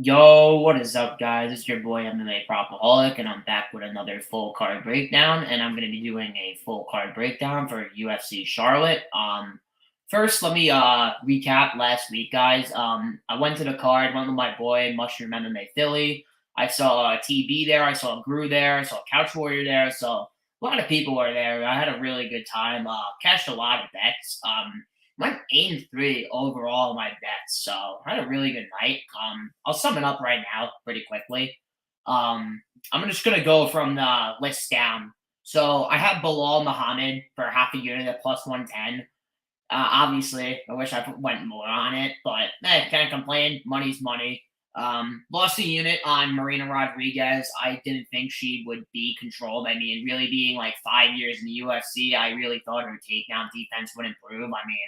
Yo, what is up, guys? It's your boy MMA Propaholic, and I'm back with another full card breakdown. And I'm going to be doing a full card breakdown for UFC Charlotte. First, let me recap last week, guys. I went to the card, went with my boy Mushroom MMA Philly. I saw TB there, I saw Gru there, I saw Couch Warrior there. So a lot of people were there. I had a really good time. Cashed a lot of bets. Went 8-3 overall in my bets, so I had a really good night. I'll sum it up right now pretty quickly. I'm just gonna go from the list down. So I have Bilal Muhammad for half a unit at plus 110. Obviously, I wish I went more on it, but can't complain. Money's money. Lost a unit on Marina Rodriguez. I didn't think she would be controlled. I mean, really being like 5 years in the UFC, I really thought her takedown defense would improve. I mean,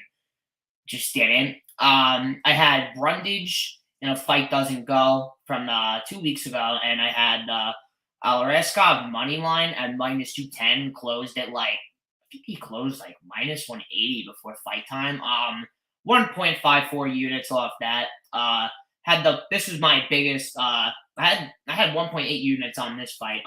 just didn't. I had Brundage in a fight doesn't go from 2 weeks ago, and I had Alareskov money line at minus 210 closed at like I think he closed like minus 180 before fight time. 1.54 units off that. Had the this was my biggest. I had 1.8 units on this fight.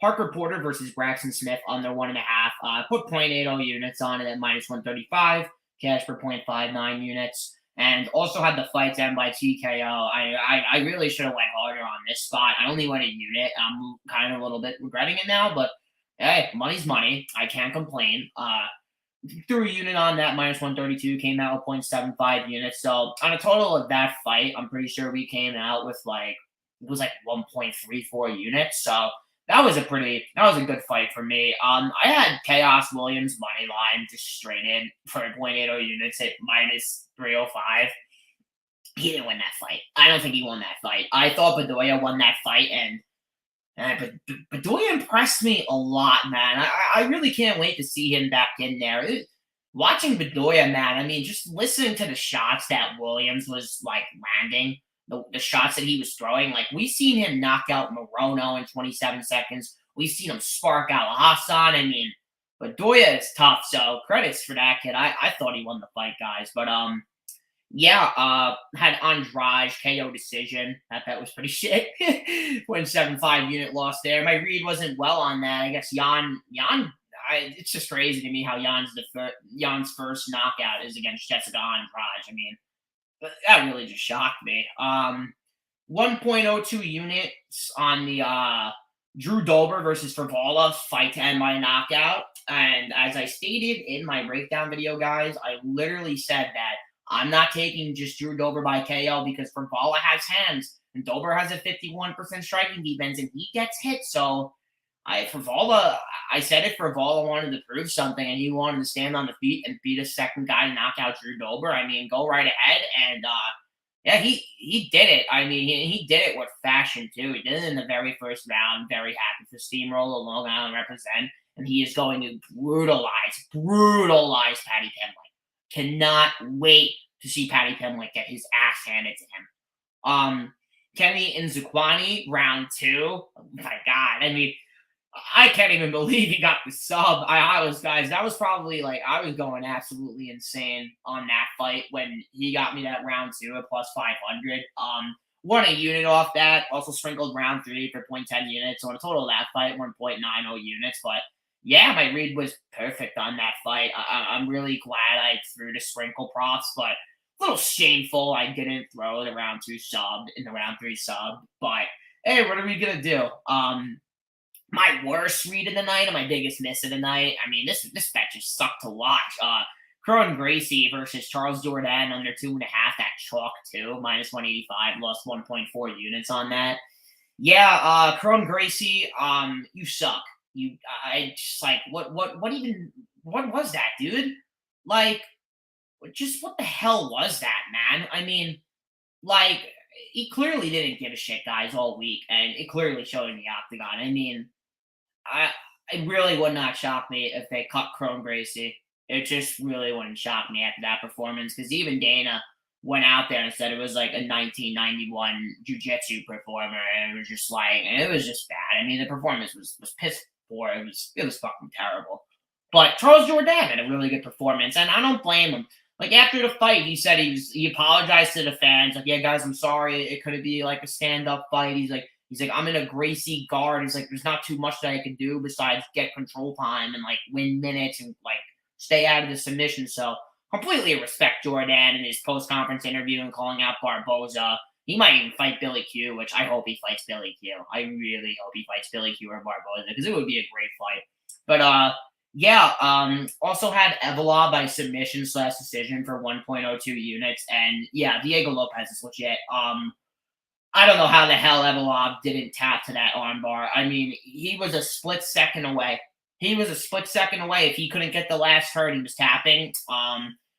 Parker Porter versus Braxton Smith under 1.5. Put 0.80 units on it at minus 135. Cash for 0.59 units. And also had the fights end by TKO. I really should have went harder on this spot. I only went a unit. I'm kind of a little bit regretting it now, but hey, money's money. I can't complain. Threw a unit on that minus 132, came out with 0.75 units. So on a total of that fight, I'm pretty sure we came out with like it was like 1.34 units. So that was a good fight for me. I had Chaos Williams money line just straight in for 0.80 units at minus 305. He didn't win that fight. I don't think he won that fight. I thought Bedoya won that fight, and Bedoya impressed me a lot, man. I really can't wait to see him back in there. Watching Bedoya, man, I mean, just listening to the shots that Williams was like landing, the shots that he was throwing, like we've seen him knock out Morono in 27 seconds. We've seen him spark out Hassan. I mean, Bedoya is tough, so credits for that kid. I thought he won the fight, guys, but yeah, had Andrade KO decision. That bet was pretty shit. When 7-5 unit lost there. My read wasn't well on that. I guess it's just crazy to me how Jan's first knockout is against Jessica Andrade. I mean, that really just shocked me. 1.02 units on the Drew Dober versus Fervala fight to end by knockout. And as I stated in my breakdown video, guys, I literally said that I'm not taking just Drew Dober by KO because Fervala has hands and Dober has a 51% striking defense and he gets hit. So I said if Fervala wanted to prove something and he wanted to stand on the feet and beat a second guy to knock out Drew Dober, I mean, go right ahead. And yeah, he did it. I mean, he did it with fashion too. He did it in the very first round. Very happy for Steamroller Long Island represent, and he is going to brutalize Patty Penley. Cannot wait to see Patty Penley get his ass handed to him. Kenny Nzukwane, round two. Oh my God. I mean, I can't even believe he got the sub. That was probably like, I was going absolutely insane on that fight when he got me that round two at plus 500. Won a unit off that, also sprinkled round three for 0.10 units. So in a total of that fight, 1.90 units. But yeah, my read was perfect on that fight. I'm really glad I threw the sprinkle props, but a little shameful I didn't throw the round two sub in the round three sub. But hey, what are we gonna do? My worst read of the night and my biggest miss of the night. I mean, this bet just sucked to watch. Kron Gracie versus Charles Jourdain under 2.5. That chalk too, minus 185. Lost 1.4 units on that. Yeah, Kron Gracie, you suck. I just like what even what was that, dude? Like, just what the hell was that, man? I mean, like he clearly didn't give a shit, guys, all week, and it clearly showed in the octagon. I mean, I it really would not shock me if they cut Chrome Gracie. It just really wouldn't shock me after that performance because even Dana went out there and said it was like a 1991 jiu-jitsu performer, and it was just like it was just bad. I mean, the performance was piss poor. It was fucking terrible. But Charles Jourdain had a really good performance, and I don't blame him. Like after the fight, he said he apologized to the fans. Like, yeah, guys, I'm sorry. It couldn't be like a stand up fight. He's like, I'm in a Gracie guard. He's like, there's not too much that I can do besides get control time and like win minutes and like stay out of the submission. So completely respect Jordan in his post conference interview and calling out Barboza. He might even fight Billy Q, which I hope he fights Billy Q. I really hope he fights Billy Q or Barboza because it would be a great fight. But yeah, also had Evolov by submission slash decision for 1.02 units. And yeah, Diego Lopez is legit. I don't know how the hell Evolov didn't tap to that armbar. I mean, he was a split second away. He was a split second away. If he couldn't get the last hurt, he was tapping.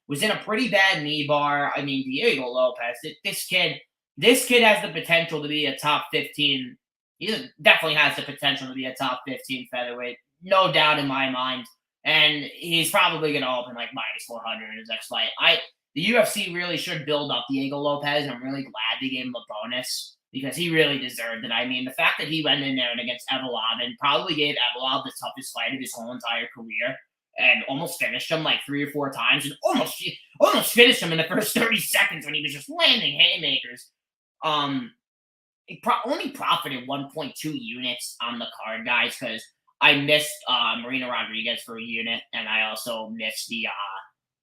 Was in a pretty bad knee bar. I mean, Diego Lopez, this kid has the potential to be a top 15. He definitely has the potential to be a top 15 featherweight, no doubt in my mind. And he's probably going to open like minus 400 in his next fight. The UFC really should build up Diego Lopez, and I'm really glad they gave him a bonus because he really deserved it. I mean, the fact that he went in there and against Evolov and probably gave Evolov the toughest fight of his whole entire career and almost finished him like 3 or 4 times and almost finished him in the first 30 seconds when he was just landing haymakers. Um, only profited 1.2 units on the card, guys, because I missed Marina Rodriguez for a unit, and I also missed the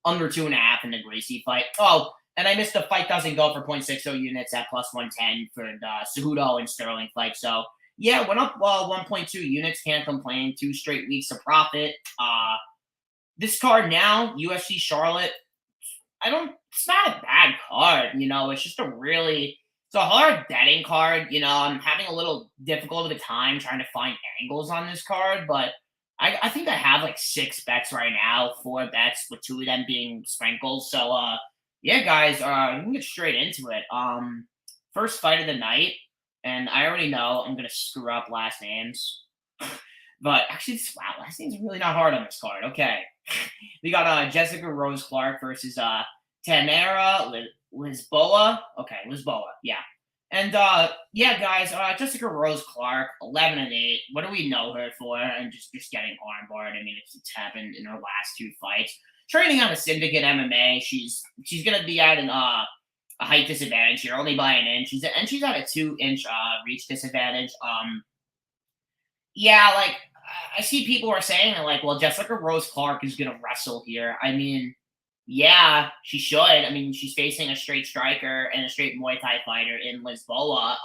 under 2.5 in the Gracie fight. Oh, and I missed the fight doesn't go for 0.60 units at plus 110 for the Cejudo and Sterling fight. So yeah, went up 1.2 units. Can't complain. 2 straight weeks of profit. This card now, UFC Charlotte. It's not a bad card. It's just it's a hard betting card. I'm having a little difficult of a time trying to find angles on this card, but I think I have like 6 bets right now, 4 bets with 2 of them being sprinkles. So yeah, guys, we can get straight into it. First fight of the night, and I already know I'm gonna screw up last names, but actually, wow, last name's really not hard on this card. Okay, we got Jessica Rose Clark versus Tamara Lisboa. Okay, Lisboa, yeah. And yeah, guys, Jessica Rose Clark, 11-8. What do we know her for? And just getting armbarred. I mean, it's happened in her last 2 fights. Training on a Syndicate MMA. She's gonna be at a height disadvantage here, only by an inch. She's at a 2-inch reach disadvantage. Yeah, like I see people are saying that, like, well, Jessica Rose Clark is gonna wrestle here. I mean, yeah, she should. I mean, she's facing a straight striker and a straight Muay Thai fighter in Lisboa.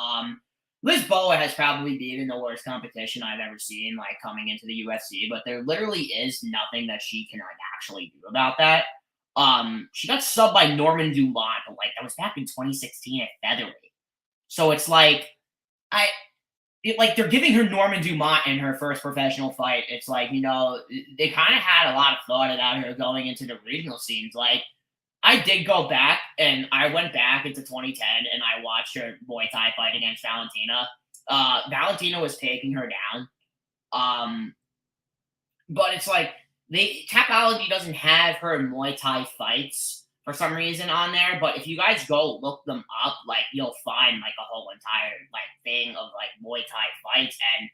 Lisboa has probably been the worst competition I've ever seen, like coming into the UFC, but there literally is nothing that she can like actually do about that. She got subbed by Norman Dumont, but like that was back in 2016 at featherweight. So it's like I like they're giving her Norman Dumont in her first professional fight. It's like, they kind of had a lot of thought about her going into the regional scenes. Like, I did go back and I went back into 2010 and I watched her Muay Thai fight against Valentina. Valentina was taking her down. But it's like Tapology doesn't have her Muay Thai fights for some reason on there. But if you guys go look them up, like you'll find like a whole entire like thing of like Muay Thai fights. And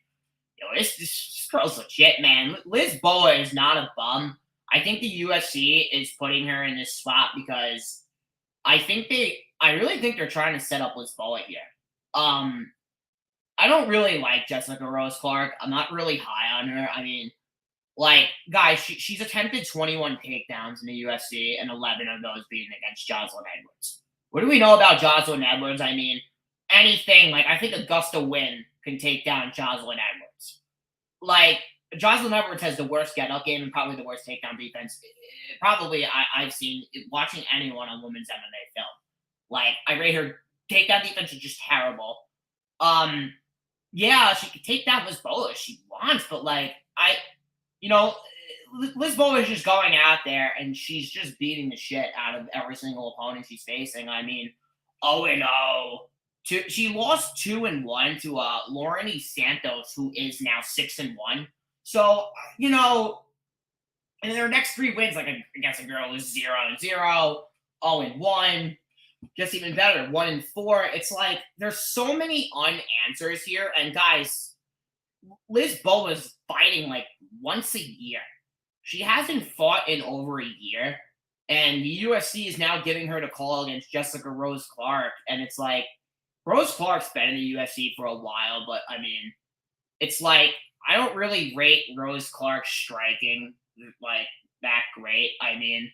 this girl's legit, man. Liz Boa is not a bum. I think the UFC is putting her in this spot because I really think they're trying to set up Liz Boa here. I don't really like Jessica Rose Clark. I'm not really high on her. I mean, like, guys, she's attempted 21 takedowns in the UFC, and 11 of those being against Jocelyn Edwards. What do we know about Jocelyn Edwards? I mean, anything. Like, I think Augusta Wynn can take down Jocelyn Edwards. Like, Jocelyn Edwards has the worst get-up game and probably the worst takedown defense. Probably I've seen watching anyone on women's MMA film. Like, I rate her takedown defense is just terrible. Yeah, she could take down Lisboa if she wants, but like, Lisboa is just going out there and she's just beating the shit out of every single opponent she's facing. I mean, 0-0. She lost 2-1 to Lauren E. Santos, who is now 6-1. So, and their next 3 wins, like against a girl, is 0-0, 0-1. Just even better, 1-4. It's like there's so many unanswers here, and guys, Liz Boa's fighting like once a year. She hasn't fought in over a year. And the UFC is now giving her to call against Jessica Rose Clark, and it's like Rose Clark's been in the UFC for a while, but I mean, it's like I don't really rate Rose Clark striking like that great. I mean,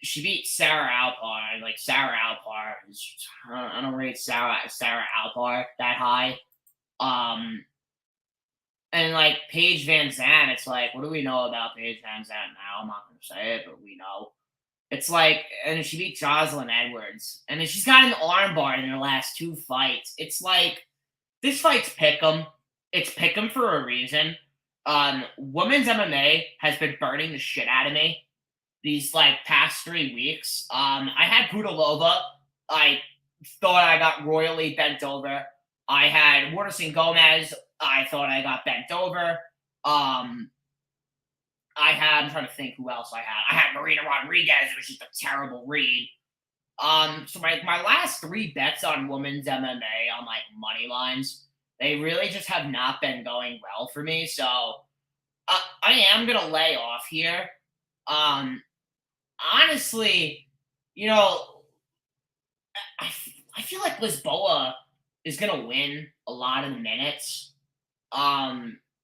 she beat Sarah Alpar, and like Sarah Alpar is I don't rate Sarah Alpar that high. Um, and like Paige Van Zandt, it's like what do we know about Paige Van Zandt now? I'm not gonna say it, but we know. It's like, and she beat Jocelyn Edwards, and then she's got an armbar in her last two fights. It's like this fight's pick'em. It's pick'em for a reason. Women's MMA has been burning the shit out of me these like past 3 weeks. I had Pudilova. I thought I got royally bent over. I had Waterson Gomez. I thought I got bent over. Um, I'm trying to think who else I had. I had Marina Rodriguez. It was just a terrible read. So my last 3 bets on women's MMA on like money lines, they really just have not been going well for me. So I am gonna lay off here. Um, honestly, you know, I feel like Lisboa is gonna win a lot of the minutes.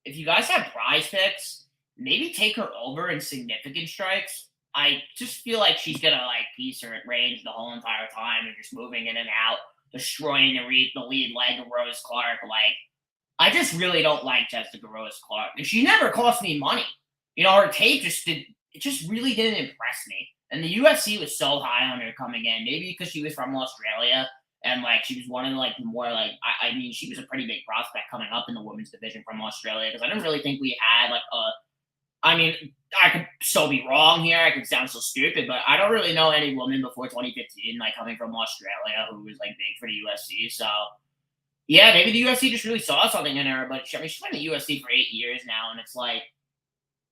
If you guys have prize picks, maybe take her over in significant strikes. I just feel like she's gonna like piece her at range the whole entire time and just moving in and out, destroying the lead leg of Rose Clark. Like I just really don't like Jessica Rose Clark, and she never cost me money. Her tape just did. It just really didn't impress me. And the UFC was so high on her coming in, maybe because she was from Australia and like she was one of like the more like I mean she was a pretty big prospect coming up in the women's division from Australia because I didn't really think we had like a I mean, I could so be wrong here. I could sound so stupid, but I don't really know any woman before 2015, like coming from Australia, who was like big for the UFC. So yeah, maybe the UFC just really saw something in her. But I mean, she's been in the UFC for 8 years now, and it's like,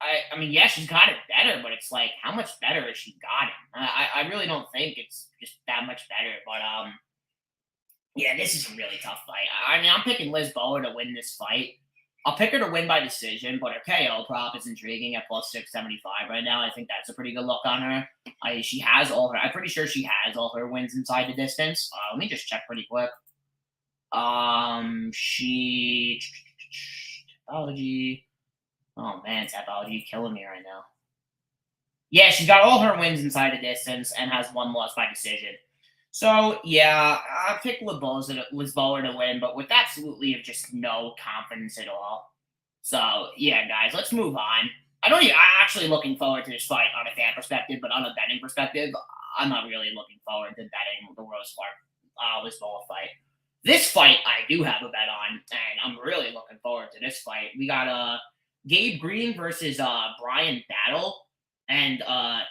I mean, yeah, she's got it better, but it's like, how much better has she gotten? I really don't think it's just that much better. But yeah, this is a really tough fight. I mean, I'm picking Liz Boa to win this fight. I'll pick her to win by decision, but her KO prop is intriguing at plus 675 right now. I think that's a pretty good look on her. She has all her. I'm pretty sure she has all her wins inside the distance. Let me just check pretty quick. She Tapology. Oh man, Tapology killing me right now. Yeah, she's got all her wins inside the distance and has one loss by decision. So yeah, I picked Lisboa to win, but with absolutely just no confidence at all. So yeah, guys, let's move on. I'm actually looking forward to this fight on a fan perspective, but on a betting perspective, I'm not really looking forward to betting the Rose Clark Lisboa fight. This fight I do have a bet on, and I'm really looking forward to this fight. We got Gabe Green versus Brian Battle. And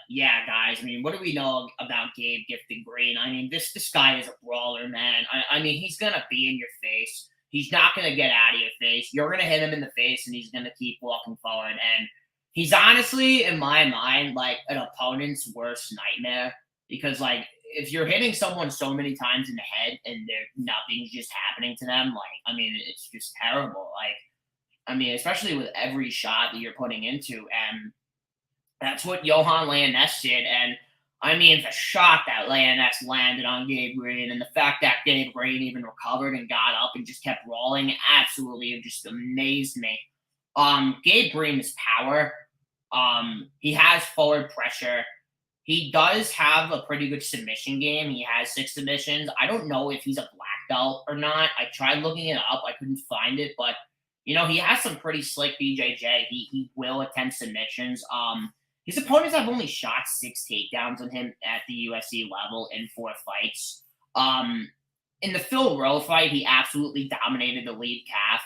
yeah, guys, I mean, what do we know about Gabe Gifted Green? I mean, this guy is a brawler, man. I mean, he's gonna be in your face. He's not gonna get out of your face. You're gonna hit him in the face, and he's gonna keep walking forward. And he's honestly, in my mind, like an opponent's worst nightmare because, like, if you're hitting someone so many times in the head and nothing's just happening to them, like, I mean, it's just terrible. Like, I mean, especially with every shot that you're putting into, and that's what Johan Leoness did. And I mean, the shot that Leoness landed on Gabe Green and the fact that Gabe Green even recovered and got up and just kept rolling absolutely just amazed me. Gabe Green's power, he has forward pressure. He does have a pretty good submission game. He has 6 submissions. I don't know if he's a black belt or not. I tried looking it up. I couldn't find it, but he has some pretty slick BJJ. He will attempt submissions. His opponents have only shot 6 takedowns on him at the UFC level in 4 fights. In the Phil Rowe fight, he absolutely dominated the lead calf,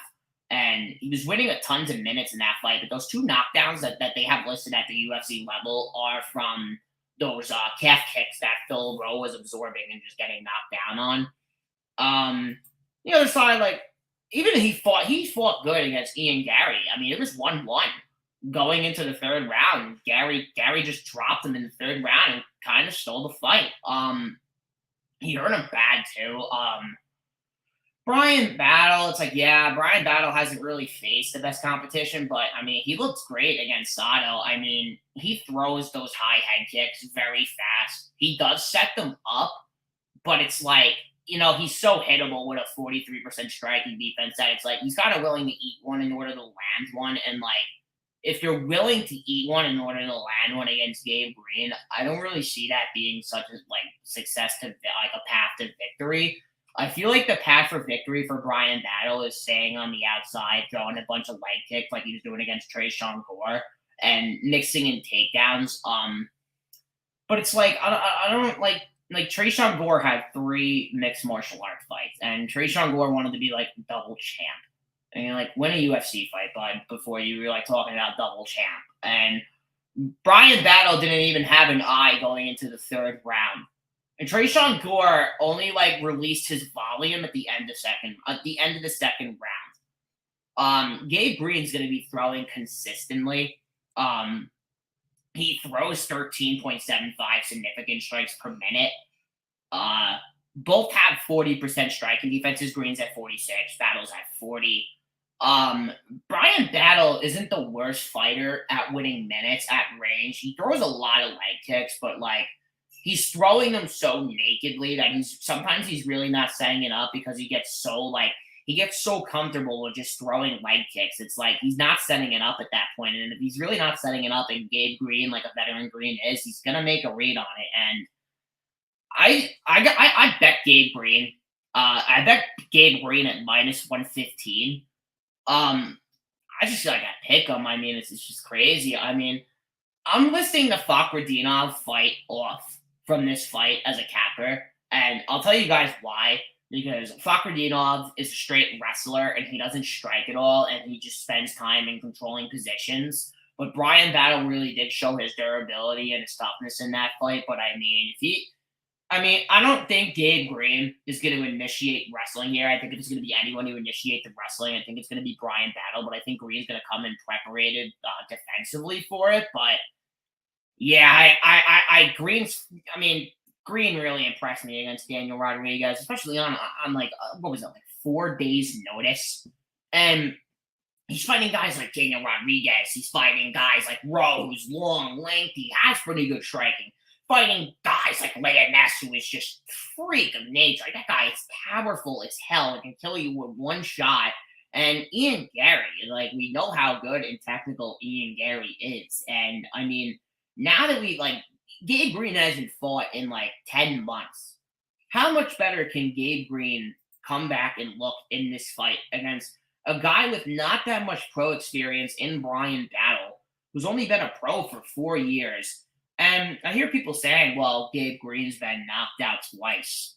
and he was winning a tons of minutes in that fight. But those 2 knockdowns that they have listed at the UFC level are from those calf kicks that Phil Rowe was absorbing and just getting knocked down on. The other side, like even he fought good against Ian Gary. I mean, it was 1-1 going into the 3rd round. Gary just dropped him in the 3rd round and kind of stole the fight. He hurt him bad too. Brian Battle, it's like, yeah, Brian Battle hasn't really faced the best competition, but I mean, he looks great against Sato. I mean, he throws those high head kicks very fast. He does set them up, but it's like, he's so hittable with a 43% striking defense that it's like he's kind of willing to eat one in order to land one. And like, if you're willing to eat one in order to land one against Gabe Green, I don't really see that being such a like success to like a path to victory. I feel like the path for victory for Brian Battle is staying on the outside, throwing a bunch of leg kicks like he was doing against Trey Sean Gore, and mixing in takedowns. But it's like I don't like Trayshawn Gore had three mixed martial art fights, and Trayshawn Gore wanted to be like double champ. And you're like, win a UFC fight, bud, before you were like talking about double champ. And Brian Battle didn't even have an eye going into the third round. And Trayshawn Gore only like released his volume at the end of the second round. Gabe Green's gonna be throwing consistently. He throws 13.75 significant strikes per minute. Both have 40% striking defenses. Green's at 46, Battle's at 40. Brian Battle isn't the worst fighter at winning minutes at range. He throws a lot of leg kicks, but like he's throwing them so nakedly that he's really not setting it up because he gets so comfortable with just throwing leg kicks. It's like he's not setting it up at that point. And if he's really not setting it up, and Gabe Green, like a veteran Green is, he's gonna make a read on it. And I bet Gabe Green. I bet Gabe Green at -115. I just feel like I pick him. I mean, it's just crazy. I mean, I'm listing the Fakhretdinov fight off from this fight as a capper, and I'll tell you guys why. Because Fakhretdinov is a straight wrestler and he doesn't strike at all, and he just spends time in controlling positions. But Brian Battle really did show his durability and his toughness in that fight. But I don't think Gabe Green is going to initiate wrestling here. I think if it's going to be anyone who initiate the wrestling, I think it's going to be Brian Battle. But I think Green's going to come in preparated defensively for it. But yeah, Green's. I mean, Green really impressed me against Daniel Rodriguez, especially on like what was it, like 4 days notice, and he's fighting guys like Daniel Rodriguez. He's fighting guys like Rowe, who's long, lengthy, has pretty good striking. Fighting guys like Leoness, who is just freak of nature. Like that guy is powerful as hell and can kill you with one shot. And Ian Gary, like we know how good and technical Ian Gary is. And I mean, now that Gabe Green hasn't fought in like 10 months, how much better can Gabe Green come back and look in this fight against a guy with not that much pro experience in Brian Battle, who's only been a pro for 4 years? And I hear people saying, well, Gabe Green's been knocked out twice.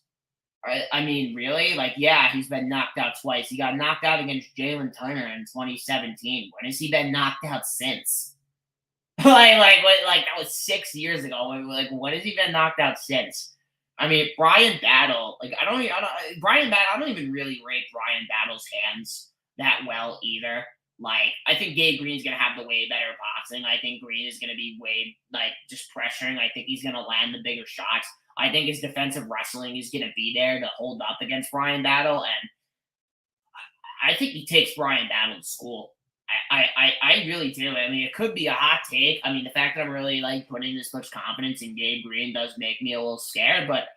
I mean, really? Like, yeah, he's been knocked out twice. He got knocked out against Jalen Turner in 2017. When has he been knocked out since? That was 6 years ago. Like, when has he been knocked out since? I mean, Brian Battle, like, Brian Battle, I don't even really rate Brian Battle's hands that well either. Like, I think Gabe Green's gonna have the way better boxing. I think Green is gonna be way like just pressuring. I think he's gonna land the bigger shots. I think his defensive wrestling is gonna be there to hold up against Brian Battle, and I think he takes Brian Battle to school. I really do. I mean, it could be a hot take. I mean, the fact that I'm really like putting this much confidence in Gabe Green does make me a little scared, but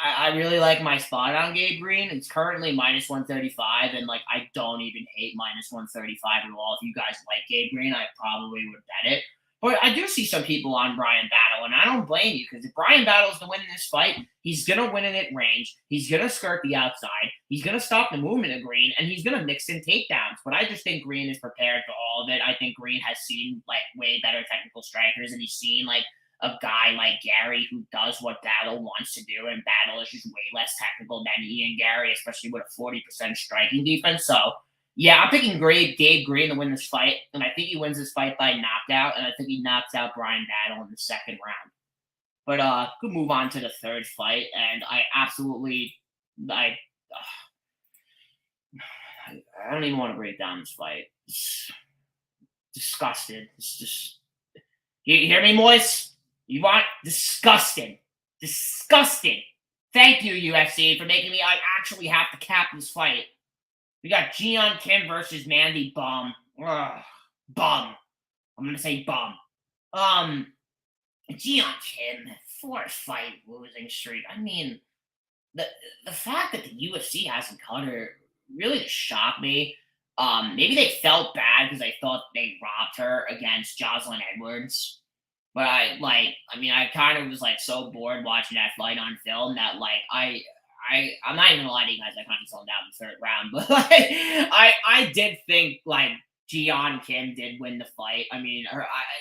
I really like my spot on Gabe Green. It's currently -135, and like I don't even hate -135 at all. If you guys like Gabe Green, I probably would bet it. But I do see some people on Brian Battle, and I don't blame you because if Brian Battle's to win this fight, he's gonna win it at range. He's gonna skirt the outside. He's gonna stop the movement of Green, and he's gonna mix in takedowns. But I just think Green is prepared for all of it. I think Green has seen like way better technical strikers, and he's seen like a guy like Gary who does what Battle wants to do, and Battle is just way less technical than Ian Gary, especially with a 40% striking defense. So, yeah, I'm picking Gabe Green to win this fight, and I think he wins this fight by knockout, and I think he knocks out Brian Battle in the second round. But could move on to the third fight, and I I don't even want to break down this fight. It's disgusted. It's just you hear me, Moise? You want disgusting, disgusting. Thank you, UFC, for making me I actually have to cap this fight. We got Jian Kim versus Mandy Bum. Ugh, bum. I'm gonna say bum. Um, Jian Kim, fourth fight losing streak. I mean, the the fact that the UFC hasn't cut her really just shocked me. Maybe they felt bad because they thought they robbed her against Jocelyn Edwards. But I mean, I kind of was like so bored watching that fight on film that like I'm not even gonna lie to you guys, I kind of zoned out in the third round, but like I did think like Jian Kim did win the fight. I mean,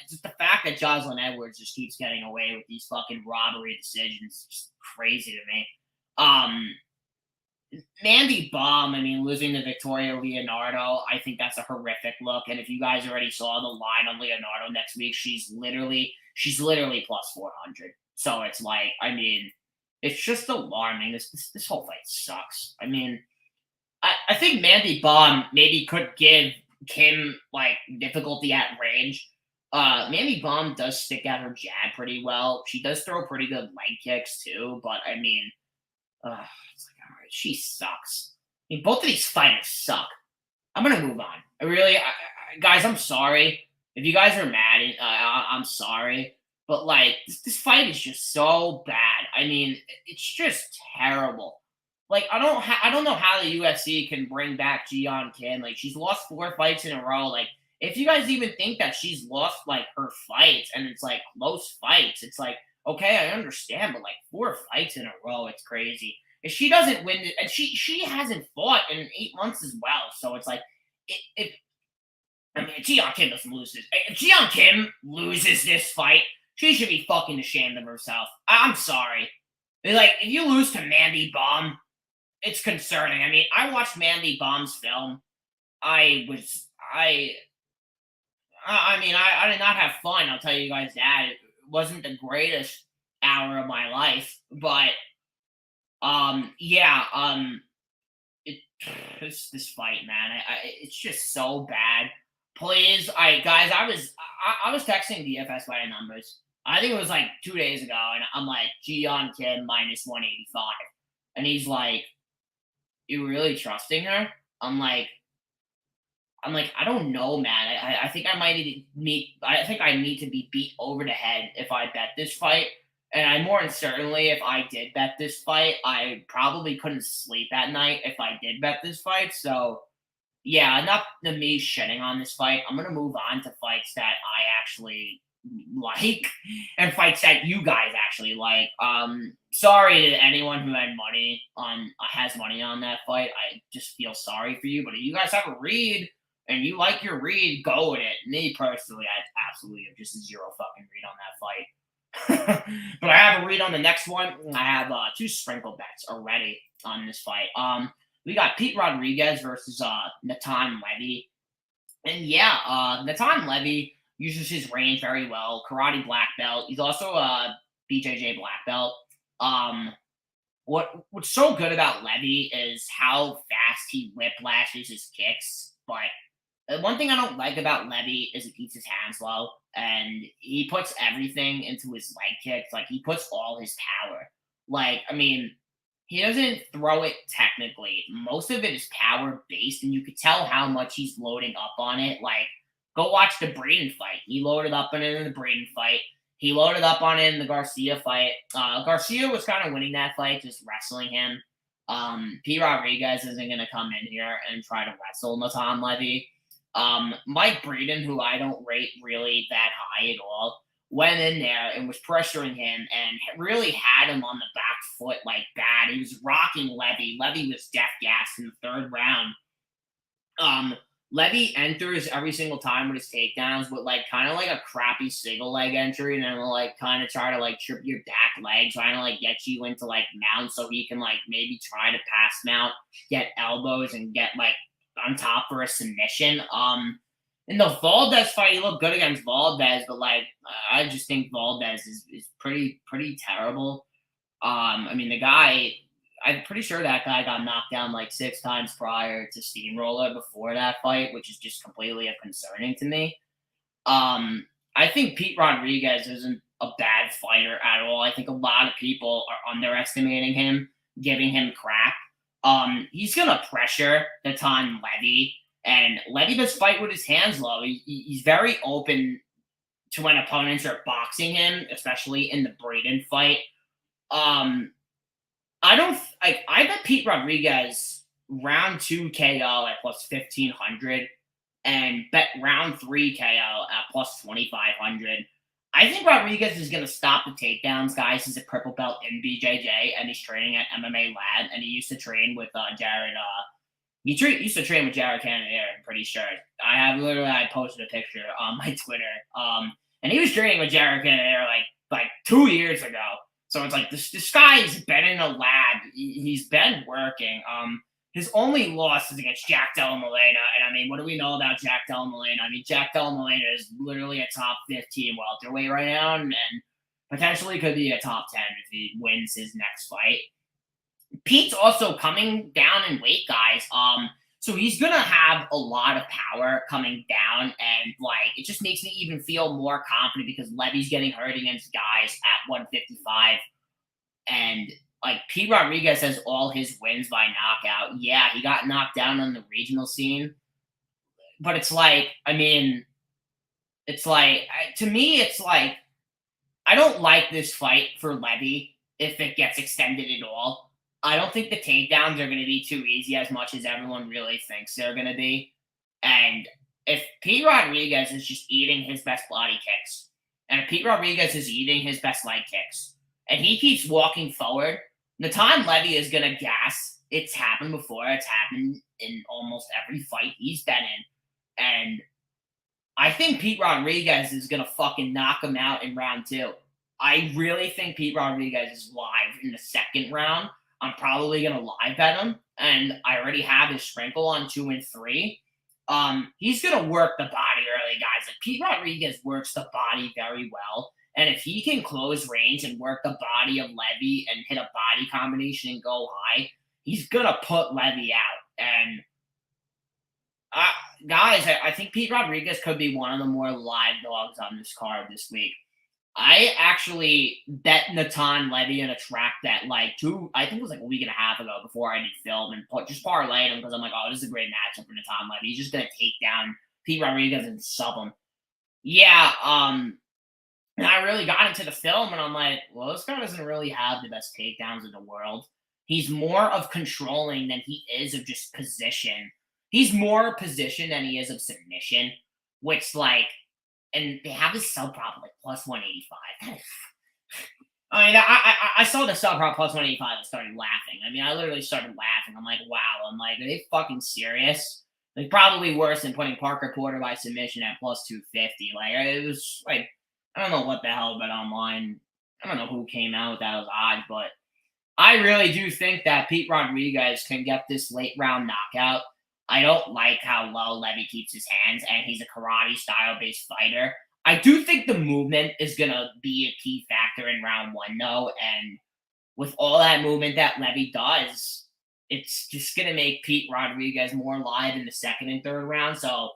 just the fact that Jocelyn Edwards just keeps getting away with these fucking robbery decisions is just crazy to me. Um, Mandy Baum, I mean, losing to Victoria Leonardo, I think that's a horrific look. And if you guys already saw the line on Leonardo next week, she's literally plus 400. So it's like, I mean, it's just alarming. This whole fight sucks. I mean, I think Mandy Baum maybe could give Kim like difficulty at range. Mandy Baum does stick out her jab pretty well. She does throw pretty good leg kicks too, but I mean, it's like, all right, she sucks. I mean, both of these fighters suck. I'm gonna move on. Guys, I'm sorry if you guys are mad. I'm sorry, but like this fight is just so bad. I mean, it's just terrible. Like I don't know how the UFC can bring back Jian Kim. Like she's lost 4 fights in a row. Like if you guys even think that she's lost like her fights and it's like close fights, it's like okay, I understand, but like 4 fights in a row, it's crazy. If she doesn't win, and she hasn't fought in 8 months as well, so it's like if I mean Jian Kim doesn't lose this. If Jian Kim loses this fight, she should be fucking ashamed of herself. I'm sorry. Like if you lose to Mandy Baum, it's concerning. I mean, I watched Mandy Baum's film. I was I mean I did not have fun. I'll tell you guys that it wasn't the greatest hour of my life, but yeah, it this fight, man, it's just so bad. Please, I was texting DFS by the numbers. I think it was like 2 days ago, and I'm like Gian Kim minus 185, and he's like, "You really trusting her?" I'm like, I don't know, man. I think I might need to meet. I think I need to be beat over the head if I bet this fight. And I more than certainly, if I did bet this fight, I probably couldn't sleep at night if I did bet this fight. So yeah, enough of me shitting on this fight. I'm gonna move on to fights that I actually like and fights that you guys actually like. Sorry to anyone who had money on has money on that fight. I just feel sorry for you. But if you guys have a read and you like your read, go with it. Me personally, I absolutely have just zero fucking read on that fight. But I have a read on the next one. I have 2 sprinkle bets already on this fight. We got Pete Rodriguez versus Natan Levy. And yeah, Natan Levy uses his range very well. Karate black belt. He's also a BJJ black belt. Um, what's so good about Levy is how fast he whiplashes his kicks. But one thing I don't like about Levy is he keeps his hands low and he puts everything into his leg kicks. Like he puts all his power. Like I mean, he doesn't throw it technically. Most of it is power based, and you could tell how much he's loading up on it. Like, go watch the Braden fight. He loaded up on it in the Braden fight. He loaded up on it in the Garcia fight. Garcia was kind of winning that fight, just wrestling him. P. Rodriguez isn't going to come in here and try to wrestle Natan Levy. Mike Braden, who I don't rate really that high at all, went in there and was pressuring him and really had him on the back foot like bad. He was rocking Levy. Levy was death gassed in the third round. Levy enters every single time with his takedowns with like kind of like a crappy single leg entry, and then will like kind of try to like trip your back leg, trying to like get you into like mount so he can like maybe try to pass mount, get elbows, and get like on top for a submission. In the Valdez fight, he looked good against Valdez, but like I just think Valdez is pretty terrible. I mean the guy, I'm pretty sure that guy got knocked down like 6 times prior to Steamroller before that fight, which is just completely concerning to me. I think Pete Rodriguez isn't a bad fighter at all. I think a lot of people are underestimating him, giving him crap. He's gonna pressure Natan Levy, and Levy does fight with his hands low. He's very open to when opponents are boxing him, especially in the Braden fight. Um, I don't like. I bet Pete Rodriguez round 2 KO at plus 1500 and bet round 3 KO at plus 2500. I think Rodriguez is going to stop the takedowns, guys. He's a purple belt in BJJ and he's training at MMA Lab. And he used to train with Jared. Used to train with Jared Cannonier, I'm pretty sure. I posted a picture on my Twitter. And he was training with Jared Cannonier like 2 years ago. So it's like this guy's been in a lab. He's been working. His only loss is against Jack Della Molina. And I mean, what do we know about Jack Della Molina? I mean, Jack Della Molina is literally a top 15 welterweight right now, and potentially could be a top 10 if he wins his next fight. Pete's also coming down in weight, guys. So he's gonna have a lot of power coming down, and like it just makes me even feel more confident because Levy's getting hurt against guys at 155, and like Pete Rodriguez has all his wins by knockout. Yeah, he got knocked down on the regional scene, but it's like, I mean, it's like to me, it's like I don't like this fight for Levy if it gets extended at all. I don't think the takedowns are going to be too easy as much as everyone really thinks they're going to be. And if Pete Rodriguez is just eating his best body kicks, and if Pete Rodriguez is eating his best leg kicks, and he keeps walking forward, Natan Levy is going to gas. It's happened before. It's happened in almost every fight he's been in. And I think Pete Rodriguez is going to fucking knock him out in round 2. I really think Pete Rodriguez is live in the second round. I'm probably going to live bet him, and I already have his sprinkle on 2 and 3. He's going to work the body early, guys. Like Pete Rodriguez works the body very well, and if he can close range and work the body of Levy and hit a body combination and go high, he's going to put Levy out. And guys, I think Pete Rodriguez could be one of the more live dogs on this card this week. I actually bet Natan Levy in a track that I think it was like a week and a half ago before I did film and just parlayed him because I'm like, oh, this is a great matchup for Natan Levy. He's just going to take down Pete Rodriguez and sub him. Yeah, and I really got into the film and I'm like, well, this guy doesn't really have the best takedowns in the world. He's more of controlling than he is of just position. He's more position than he is of submission, which and they have this sub prop like plus 185. I mean, I saw the sub prop plus 185 and started laughing. I mean, I literally started laughing. I'm like, wow. I'm like, are they fucking serious? Like, probably worse than putting Parker Porter by submission at plus 250. Like, it was like, I don't know what the hell, but online, I don't know who came out with those odds, but I really do think that Pete Rodriguez can get this late round knockout. I don't like how low Levy keeps his hands, and he's a karate style based fighter. I do think the movement is going to be a key factor in round 1, though. And with all that movement that Levy does, it's just going to make Pete Rodriguez more live in the second and third round. So,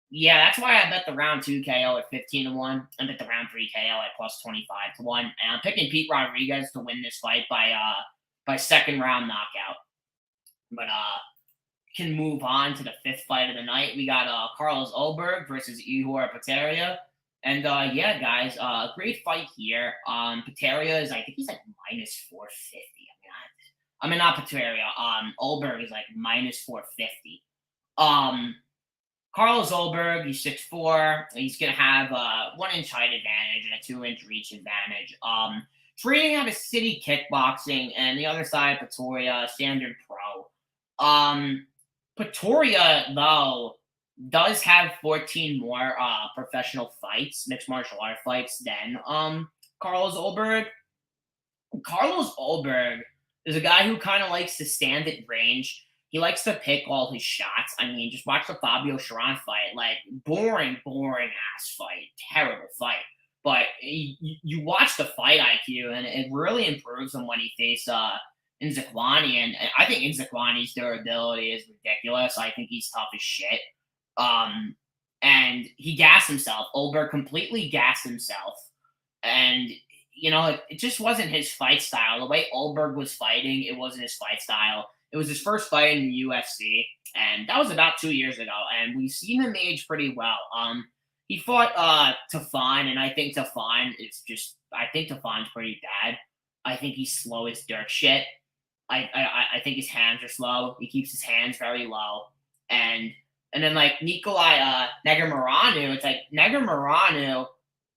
yeah, that's why I bet the round 2 KO at 15-1 and bet the round 3 KO at plus 25-1. And I'm picking Pete Rodriguez to win this fight by second round knockout. But can move on to the 5th fight of the night. We got Carlos Ulberg versus Ihor Potieria. And yeah, guys, great fight here. Potieria is, I think he's like minus 450. I mean, not Potieria. Ulberg is like minus 450. Carlos Ulberg, he's 6'4". He's going to have a 1-inch height advantage and a 2-inch reach advantage. Training out of City Kickboxing, and the other side, Potieria, Standard Pro. Potieria, though, does have 14 more professional fights, mixed martial art fights, than Carlos Ulberg. Carlos Ulberg is a guy who kind of likes to stand at range. He likes to pick all his shots. I mean, just watch the Fabio Sharon fight. Like, boring ass fight. Terrible fight. But you watch the fight IQ, and it really improves him when he faces Nzechwani. And I think Nzechwani's durability is ridiculous. I think he's tough as shit. And he gassed himself. Ulberg completely gassed himself. And it just wasn't his fight style. The way Olberg was fighting, it wasn't his fight style. It was his first fight in the UFC, and that was about 2 years ago. And we've seen him age pretty well. He fought Tafon, and I think Tafon's pretty bad. I think he's slow as dirt shit. I think his hands are slow. He keeps his hands very low, and then like Nikolai Negumereanu, it's like Negumereanu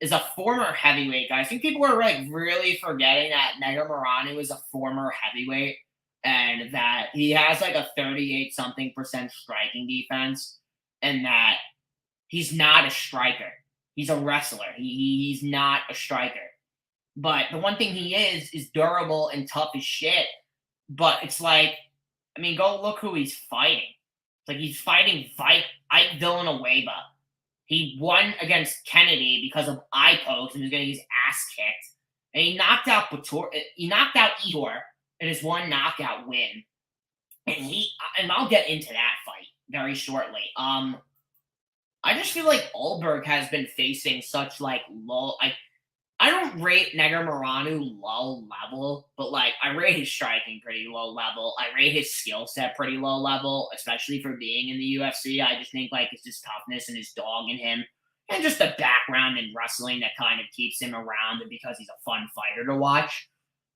is a former heavyweight guy. I think people are like really forgetting that Negumereanu is a former heavyweight and that he has like a 38 something percent striking defense and that he's not a striker. He's a wrestler. He's not a striker. But the one thing he is durable and tough as shit. But it's like, I mean, go look who he's fighting. It's like he's fighting Ike Villanueva. He won against Kennedy because of eye pokes and was getting his ass kicked. And he knocked out Ihor in his one knockout win. And I'll get into that fight very shortly. I just feel like Olberg has been facing such like low. I don't rate Negumereanu low level, but like I rate his striking pretty low level. I rate his skill set pretty low level, especially for being in the UFC. I just think like it's his toughness and his dog in him, and just the background in wrestling that kind of keeps him around, and because he's a fun fighter to watch.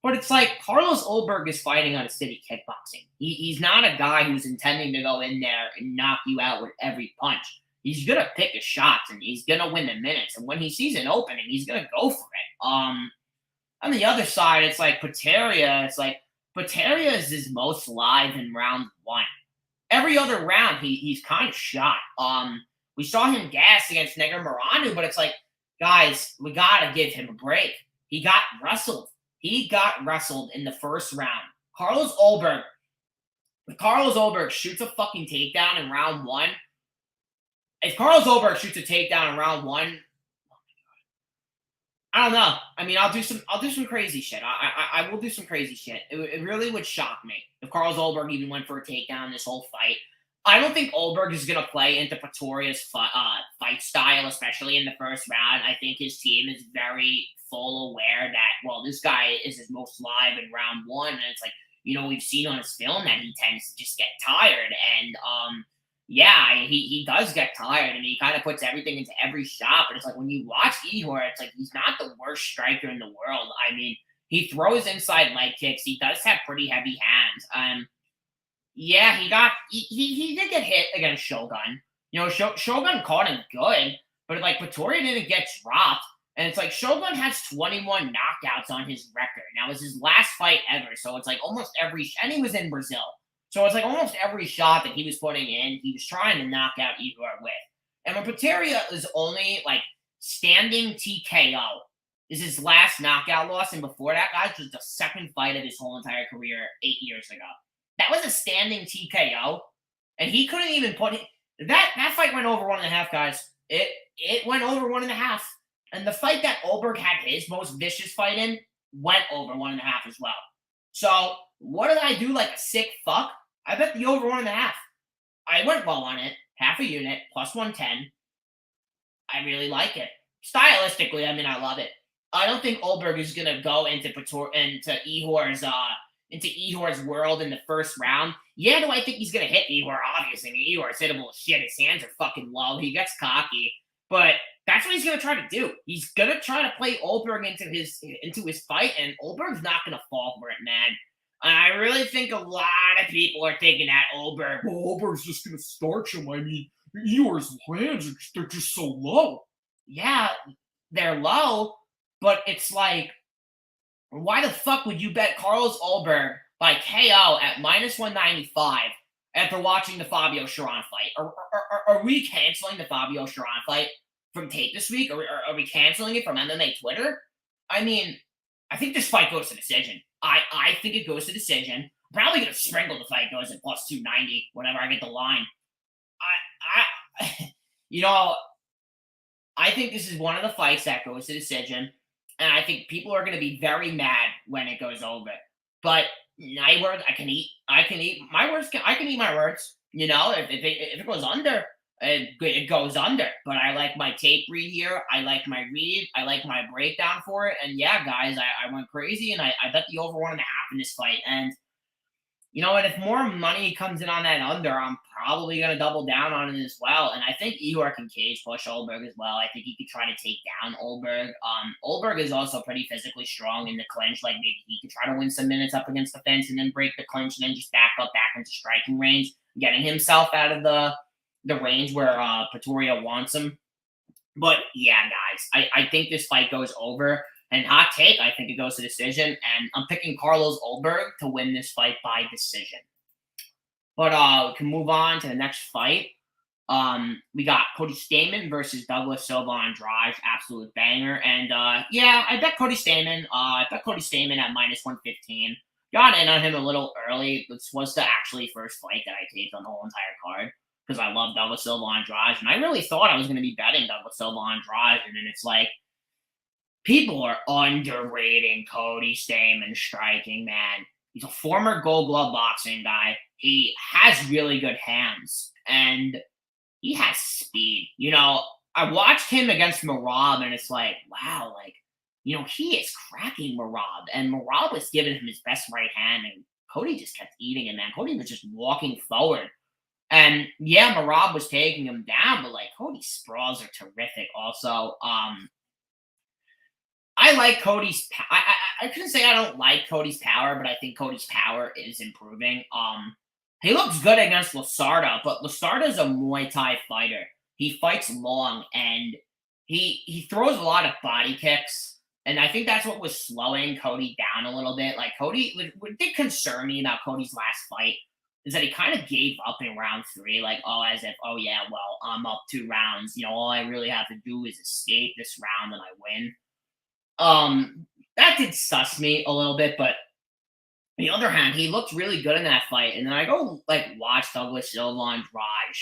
But it's like Carlos Olberg is fighting on a city kickboxing. He's not a guy who's intending to go in there and knock you out with every punch. He's gonna pick his shots and he's gonna win the minutes. And when he sees an opening, he's gonna go for it. On the other side, it's like Pateria. It's like Pateria is his most live in round one. Every other round, he's kind of shot. We saw him gas against Negumereanu, but it's like, guys, we gotta give him a break. He got wrestled. He got wrestled in the first round. Carlos Olberg shoots a fucking takedown in round one. If Carlos Olberg shoots a takedown in round one, I don't know. I mean, I'll do some crazy shit. I will do some crazy shit. It really would shock me if Carlos Olberg even went for a takedown this whole fight. I don't think Olberg is going to play into Pretoria's fight style, especially in the first round. I think his team is very full aware that, well, this guy is his most live in round one. And it's like, we've seen on his film that he tends to just get tired. And, yeah, he does get tired and he kind of puts everything into every shot. But it's like when you watch Ihor, it's like he's not the worst striker in the world. I mean, he throws inside leg kicks. He does have pretty heavy hands. Yeah, he did get hit against Shogun. Shogun caught him good, but like Pretoria didn't get dropped. And it's like Shogun has 21 knockouts on his record. Now it's his last fight ever, so it's like almost and he was in Brazil. So it's like almost every shot that he was putting in, he was trying to knock out Ihor with. And when Pateria is only like standing TKO is his last knockout loss, and before that, guys, was the second fight of his whole entire career 8 years ago. That was a standing TKO, and he couldn't even put it. That fight went over 1.5, guys. It went over 1.5. And the fight that Olberg had his most vicious fight in went over 1.5 as well. So what did I do like a sick fuck? I bet the over 1.5. I went well on it. Half a unit, plus 110. I really like it. Stylistically, I mean, I love it. I don't think Olberg is gonna go into Ihor's world in the first round. Yeah, do I think he's gonna hit Ihor? Obviously, I mean, Ihor's hittable as shit. His hands are fucking low. He gets cocky, but that's what he's gonna try to do. He's gonna try to play Olberg into his fight, and Olberg's not gonna fall for it, man. And I really think a lot of people are thinking that Olberg's just gonna starch him. I mean, Ihor's hands they're just so low. Yeah, they're low, but it's like, why the fuck would you bet Carlos Olberg by KO at minus 195 after watching the Fabio Sharon fight? Are we canceling the Fabio Sharon fight from tape this week? Are we canceling it from MMA Twitter? I mean, I think this fight goes to decision. I think it goes to decision. I'm probably going to sprinkle the fight goes at plus 290 whenever I get the line. I think this is one of the fights that goes to decision. And I think people are going to be very mad when it goes over. But my words, I can eat my words. If it goes under, It goes under, but I like my tape read here. I like my read. I like my breakdown for it. And yeah, guys, I went crazy and I bet the over 1.5 in this fight. And you know what? If more money comes in on that under, I'm probably going to double down on it as well. And I think Ihor can cage push Olberg as well. I think he could try to take down Olberg. Olberg is also pretty physically strong in the clinch. Like maybe he could try to win some minutes up against the fence and then break the clinch and then just back up back into striking range, getting himself out of the range where Pretoria wants him. But yeah, guys, I think this fight goes over. And hot take, I think it goes to decision. And I'm picking Carlos Olberg to win this fight by decision. But we can move on to the next fight. We got Cody Stamann versus Douglas Silva Andrade, absolute banger. And yeah, I bet Cody Stamann. I bet Cody Stamann at -115. Got in on him a little early. This was the actually first fight that I taped on the whole entire card because I love Douglas Silva Andrade, and I really thought I was going to be betting Douglas Silva Andrade, and then it's like people are underrating Cody Stamann striking, man. He's a former Gold Glove boxing guy. He has really good hands, and he has speed. You know, I watched him against Marab, and it's like, wow, like, you know, he is cracking Marab, and Marab was giving him his best right hand, and Cody just kept eating him, man. Cody was just walking forward. And yeah, Marab was taking him down, but like Cody's sprawls are terrific also. I like Cody's. I couldn't say I don't like Cody's power, but I think Cody's power is improving. He looks good against Lasarda, but Lasarda's a Muay Thai fighter. He fights long and he throws a lot of body kicks, and I think that's what was slowing Cody down a little bit. Like Cody, what did concern me about Cody's last fight is that he kind of gave up in round 3, like, oh, as if, oh yeah, well, I'm up 2 rounds. You know, all I really have to do is escape this round and I win. That did sus me a little bit, but on the other hand, he looked really good in that fight. And then I go like watch Douglas Silva Andrade.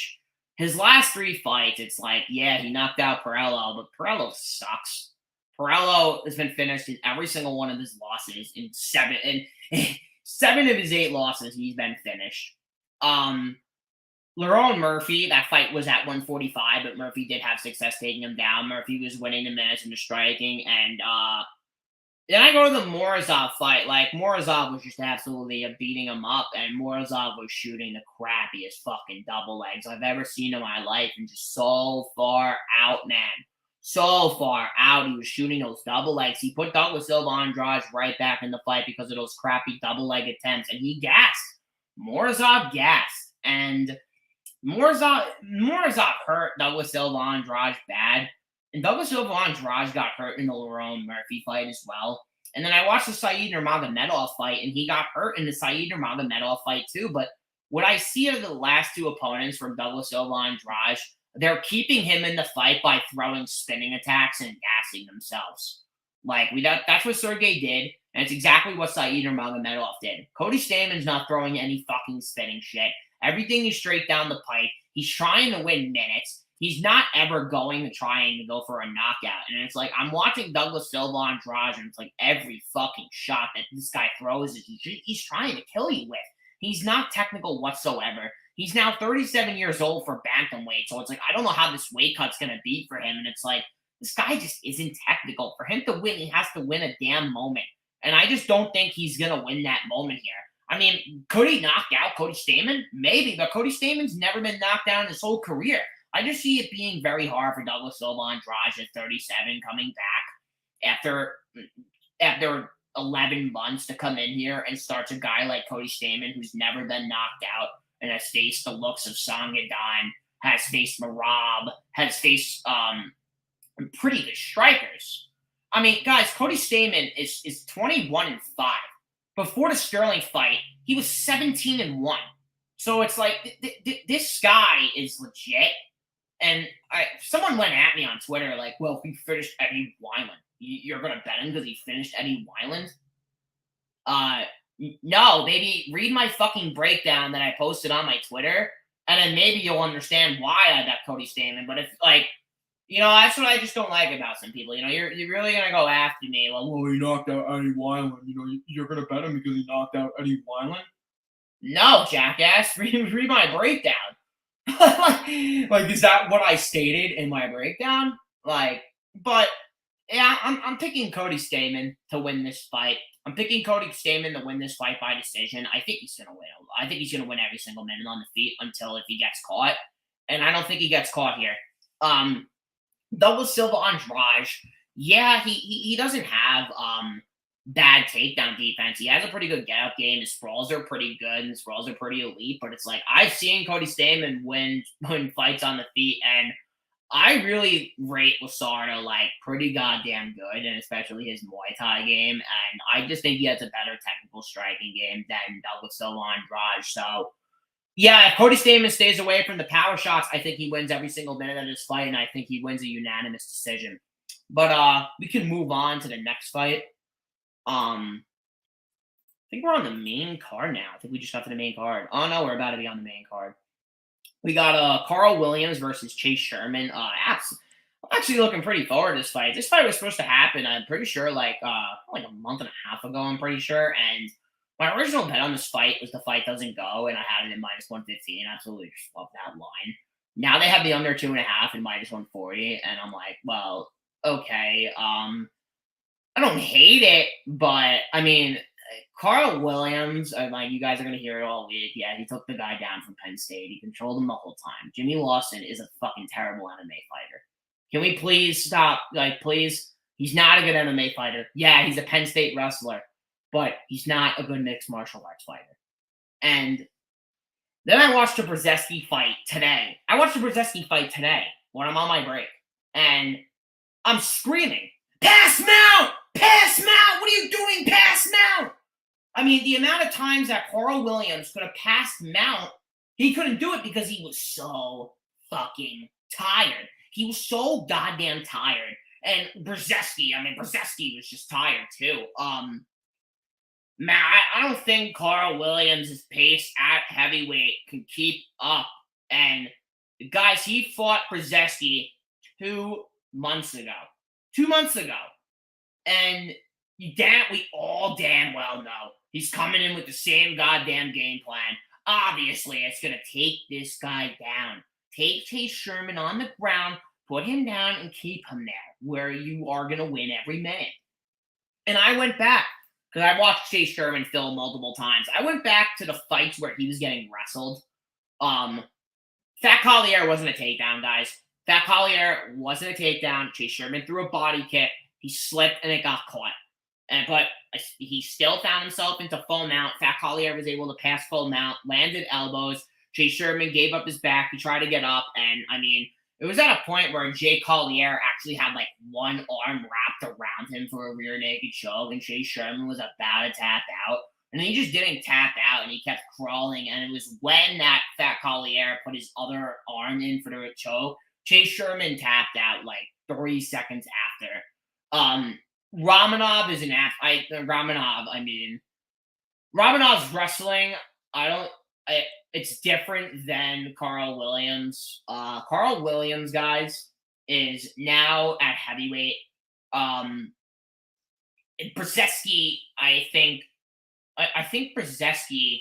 His last 3 fights, it's like, yeah, he knocked out Perello, but Perello sucks. Perello has been finished in every single one of his losses in 7 of his 8 losses. He's been finished. Lerone Murphy, that fight was at 145, but Murphy did have success taking him down. Murphy was winning the minutes and the striking, and then I go to the Morozov fight. Like, Morozov was just absolutely beating him up, and Morozov was shooting the crappiest fucking double legs I've ever seen in my life, and just so far out, man. So far out. He was shooting those double legs. He put Douglas Silva Andrade right back in the fight because of those crappy double leg attempts, and he gassed. Morozov gassed, and Morozov hurt Douglas Silva Andrade bad. And Douglas Silva Andrade got hurt in the Lerone Murphy fight as well. And then I watched the Said Nurmagomedov fight, and he got hurt in the Said Nurmagomedov fight too. But what I see of the last 2 opponents from Douglas Silva Andrade, they're keeping him in the fight by throwing spinning attacks and gassing themselves. Like, that's what Sergey did, and it's exactly what Said Nurmagomedov did. Cody Stamann's not throwing any fucking spinning shit. Everything is straight down the pipe. He's trying to win minutes. He's not ever going to trying to go for a knockout. And it's like, I'm watching Douglas Silva Andrade, and it's like every fucking shot that this guy throws is he's trying to kill you with. He's not technical whatsoever. He's now 37 years old for bantamweight, so it's like, I don't know how this weight cut's going to be for him. And it's like, this guy just isn't technical. For him to win, he has to win a damn moment. And I just don't think he's going to win that moment here. I mean, could he knock out Cody Stamann? Maybe, but Cody Stamann's never been knocked down his whole career. I just see it being very hard for Douglas Silva Andrade at 37 coming back after 11 months to come in here and starts a guy like Cody Stamann who's never been knocked out and has faced the looks of Sangadan, has faced Marab, has faced pretty good strikers. I mean, guys, Cody Stamann is 21-5. Before the Sterling fight, he was 17-1. So it's like this guy is legit. And someone went at me on Twitter like, well, if he finished Eddie Wineland, you're going to bet him because he finished Eddie Wineland? No, maybe read my fucking breakdown that I posted on my Twitter, and then maybe you'll understand why I bet Cody Stamann. But if, like, you know, that's what I just don't like about some people. You know, you're really going to go after me. Like, well, he knocked out Eddie Wineland. You know, you're going to bet him because he knocked out Eddie Wineland? No, jackass. Read my breakdown. Like, is that what I stated in my breakdown? Like, but yeah, I'm picking Cody Stamann to win this fight. I'm picking Cody Stamann to win this fight by decision. I think he's gonna win. I think he's gonna win every single minute on the feet until if he gets caught, and I don't think he gets caught here. Um, Douglas Silva Andrade, yeah, he doesn't have bad takedown defense. He has a pretty good get up game. His sprawls are pretty good and his sprawls are pretty elite. But it's like I've seen Cody Stamann win fights on the feet, and I really rate Lasardo like pretty goddamn good, and especially his Muay Thai game. And I just think he has a better technical striking game than Douglas Silva Andrade. So yeah, if Cody Stamann stays away from the power shots, I think he wins every single minute of this fight, and I think he wins a unanimous decision. But we can move on to the next fight. I think we're on the main card now. I think we just got to the main card. Oh no, we're about to be on the main card. We got Carl Williams versus Chase Sherman. I'm actually looking pretty forward to this fight. This fight was supposed to happen, I'm pretty sure, like a month and a half ago, I'm pretty sure. And my original bet on this fight was the fight doesn't go, and I had it in minus 115. Absolutely just love that line. Now they have the under 2.5 and minus 140, and I'm like, well, okay. I don't hate it, but I mean, Carl Williams, like you guys are gonna hear it all week. Yeah, he took the guy down from Penn State. He controlled him the whole time. Jimmy Lawson is a fucking terrible MMA fighter. Can we please stop? Like, please. He's not a good MMA fighter. Yeah, he's a Penn State wrestler, but he's not a good mixed martial arts fighter. And then I watched a Brzezinski fight today. When I'm on my break, and I'm screaming, "Pass Mount! Pass Mount! What are you doing? Pass Mount!" I mean, the amount of times that Carl Williams could have passed Mount, he couldn't do it because he was so fucking tired. He was so goddamn tired. And Brzezinski was just tired too. Man, I don't think Carl Williams' pace at heavyweight can keep up. And guys, he fought Brzezinski 2 months ago. 2 months ago. And we all damn well know he's coming in with the same goddamn game plan. Obviously, it's going to take this guy down. Take Chase Sherman on the ground, put him down, and keep him there, where you are going to win every minute. And I went back, because I watched Chase Sherman film multiple times. I went back to the fights where he was getting wrestled. Fat Collier wasn't a takedown, guys. Fat Collier wasn't a takedown. Chase Sherman threw a body kick. He slipped, and it got caught. But he still found himself into full mount. Fat Collier was able to pass full mount, landed elbows. Chase Sherman gave up his back. He tried to get up. And, I mean, it was at a point where Jay Collier actually had, like, one arm wrapped around him for a rear naked choke. And Chase Sherman was about to tap out. And he just didn't tap out. And he kept crawling. And it was when that Fat Collier put his other arm in for the choke, Chase Sherman tapped out, like, 3 seconds after. Romanov's wrestling. It's different than Carl Williams. Carl Williams, guys, is now at heavyweight. Brzezinski, I think Brzezinski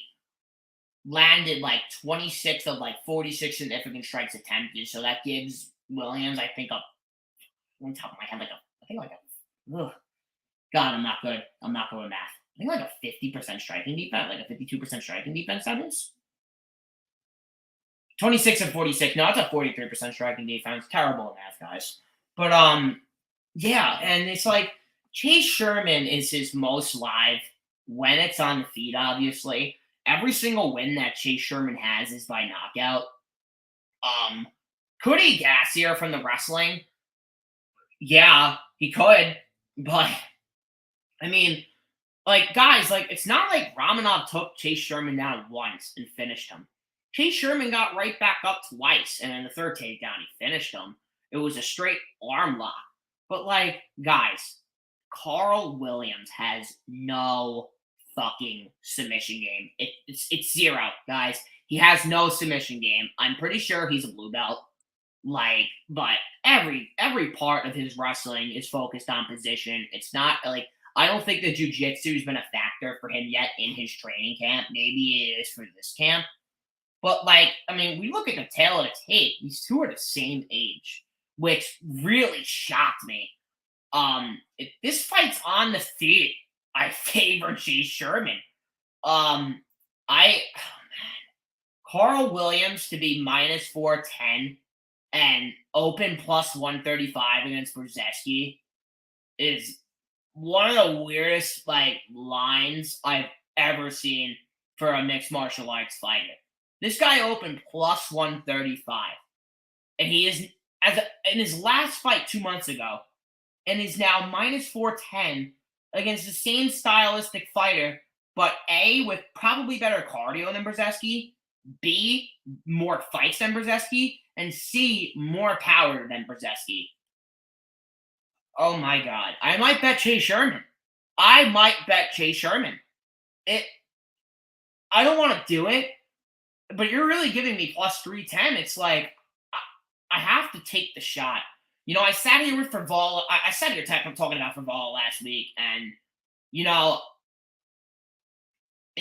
landed like 26 of like 46 significant strikes attempted. So that gives Williams, I think, on top of my head, ugh. God, I'm not good. I'm not good with math. I think like a 50% striking defense, like a 52% striking defense, that is. 26 and 46. No, it's a 43% striking defense. Terrible math, guys. But yeah, and it's like Chase Sherman is his most live when it's on the feet, obviously. Every single win that Chase Sherman has is by knockout. Could he gas here from the wrestling? Yeah, he could. But I mean, like, guys, like, it's not like Romanov took Chase Sherman down once and finished him. Chase Sherman got right back up twice, and in the third takedown, he finished him. It was a straight arm lock. But, like, guys, Carl Williams has no fucking submission game. It's zero, guys. He has no submission game. I'm pretty sure he's a blue belt. Like, but every part of his wrestling is focused on position. It's not like, I don't think the jiu-jitsu has been a factor for him yet in his training camp. Maybe it is for this camp. But like, I mean, we look at the tail of the tape; these two are the same age, which really shocked me. If this fight's on the feet, I favor Chase Sherman. Um, I Carl Williams to be minus 410 and open plus 135 against Brzezinski is one of the weirdest like lines I've ever seen for a mixed martial arts fighter. This guy opened plus 135, and he is in his last fight 2 months ago, and is now minus 410 against the same stylistic fighter, but A, with probably better cardio than Brzezinski, B, more fights than Brzezinski, and C, more power than Brzezinski. Oh my God. I might bet Chase Sherman. I might bet Chase Sherman. It. I don't want to do it, but you're really giving me plus 310. It's like, I have to take the shot. I sat here with Frivola. I sat here talking about Frivola last week, and you know,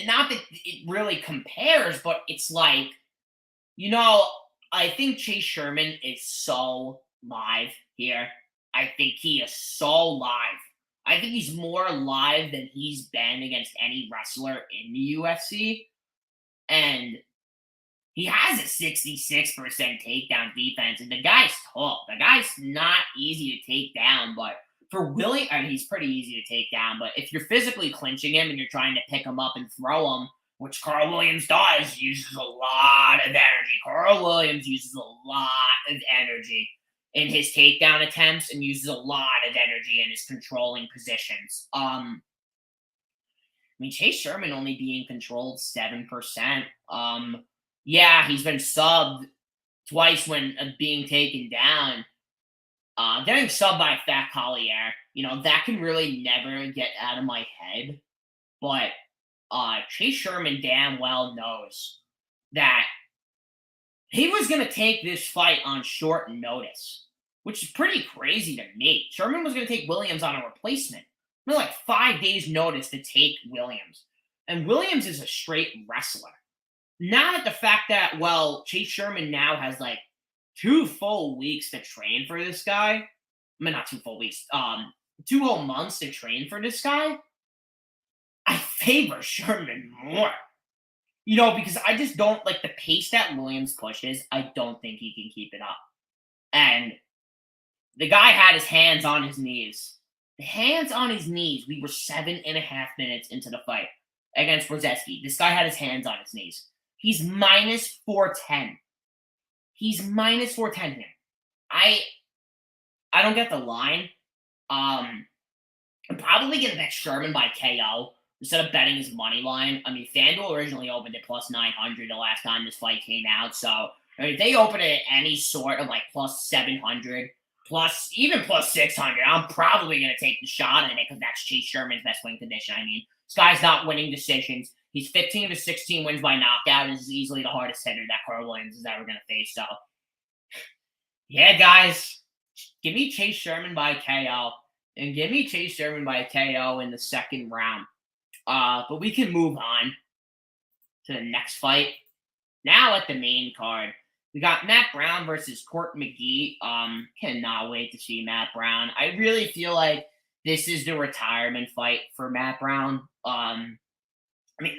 not that it really compares, but it's like, you know, I think Chase Sherman is so live here. I think he is so live. I think he's more live than he's been against any wrestler in the UFC. And he has a 66% takedown defense, and the guy's tough. The guy's not easy to take down, but for Willie, I mean, he's pretty easy to take down. But if you're physically clinching him and you're trying to pick him up and throw him, which Carl Williams does, uses a lot of energy. Carl Williams uses a lot of energy in his takedown attempts and uses a lot of energy in his controlling positions. I mean, Chase Sherman only being controlled 7%. Yeah, he's been subbed twice when being taken down. Getting subbed by Fat Collier, that can really never get out of my head. But Chase Sherman damn well knows that he was going to take this fight on short notice, which is pretty crazy to me. Sherman was going to take Williams on a replacement. Like 5 days' notice to take Williams. And Williams is a straight wrestler. Not at the fact that, well, Chase Sherman now has like 2 full weeks to train for this guy. I mean, not 2 full weeks, 2 whole months to train for this guy. I favor Sherman more. Because I just don't like the pace that Williams pushes. I don't think he can keep it up. And the guy had his hands on his knees. The hands on his knees. We were 7.5 minutes into the fight against Brzezinski. This guy had his hands on his knees. He's minus 410. He's minus 410 here. I don't get the line. I'm probably gonna bet Sherman by KO instead of betting his money line. I mean, FanDuel originally opened at plus 900 the last time this fight came out. So I mean, if they open it at any sort of like plus 700, even plus 600, I'm probably gonna take the shot in it because that's Chase Sherman's best win condition. I mean, this guy's not winning decisions. He's 15 to 16 wins by knockout. This is easily the hardest hitter that Carl Williams is ever going to face. So, yeah, guys, give me Chase Sherman by KO. And give me Chase Sherman by KO in the second round. But we can move on to the next fight. Now at the main card, we got Matt Brown versus Court McGee. Cannot wait to see Matt Brown. I really feel like this is the retirement fight for Matt Brown. I mean,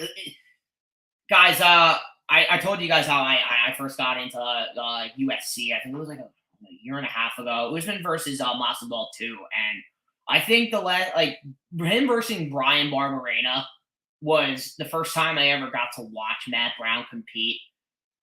guys, I told you guys how I first got into UFC. I think it was like a year and a half ago. Usman versus Masvidal 2, and I think him versus Brian Barberena was the first time I ever got to watch Matt Brown compete.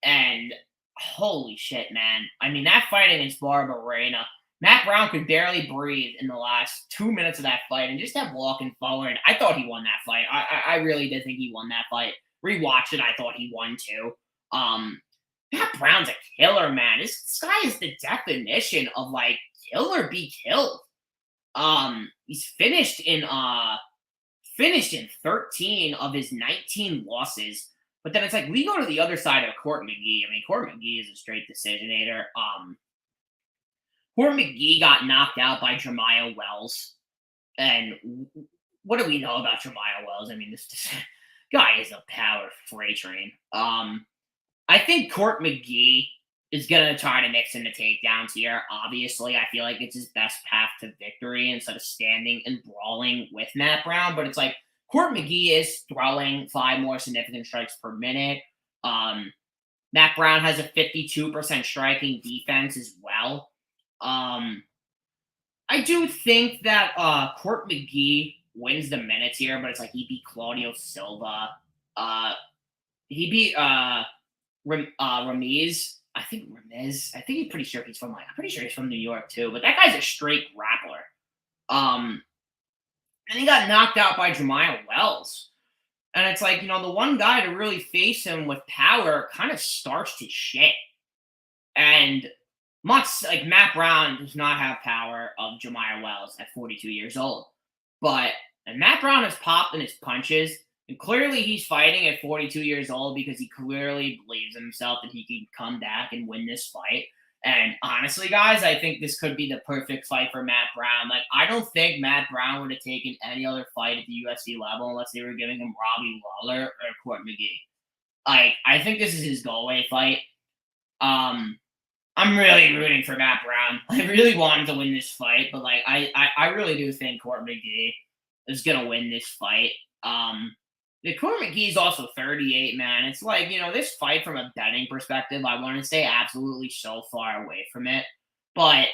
And holy shit, man! I mean, that fight against Barberena, Matt Brown could barely breathe in the last 2 minutes of that fight and just kept walking forward. I thought he won that fight. I really did think he won that fight. Rewatched it, I thought he won too. Matt Brown's a killer, man. This guy is the definition of like kill or be killed. He's finished in 13 of his 19 losses. But then it's like we go to the other side of Court McGee. I mean, Court McGee is a straight decisionator. Court McGee got knocked out by Jeremiah Wells. And what do we know about Jeremiah Wells? I mean, this guy is a power freight train. I think Court McGee is gonna try to mix in the takedowns here. Obviously, I feel like it's his best path to victory instead of standing and brawling with Matt Brown. But it's like Court McGee is throwing 5 more significant strikes per minute. Um, Matt Brown has a 52% striking defense as well. Um, I do think that Court McGee wins the minutes here, but it's like he beat Claudio Silva. Uh, he beat Ramiz. I think Ramiz. I think he's pretty sure he's from like. I'm pretty sure he's from New York too. But that guy's a straight grappler. Um, and he got knocked out by Jeremiah Wells. And it's like, the one guy to really face him with power kind of starched his shit. And much like Matt Brown does not have power of Jeremiah Wells at 42 years old. But and Matt Brown has popped in his punches. And clearly he's fighting at 42 years old because he clearly believes in himself that he can come back and win this fight. And honestly, guys, I think this could be the perfect fight for Matt Brown. Like, I don't think Matt Brown would have taken any other fight at the UFC level unless they were giving him Robbie Lawler or Court McGee. Like, I think this is his go-away fight. I'm really rooting for Matt Brown. I really want him to win this fight, but like I really do think Court McGee is gonna win this fight. The Court McGee's also 38, man. It's like, this fight from a betting perspective, I want to stay absolutely so far away from it. But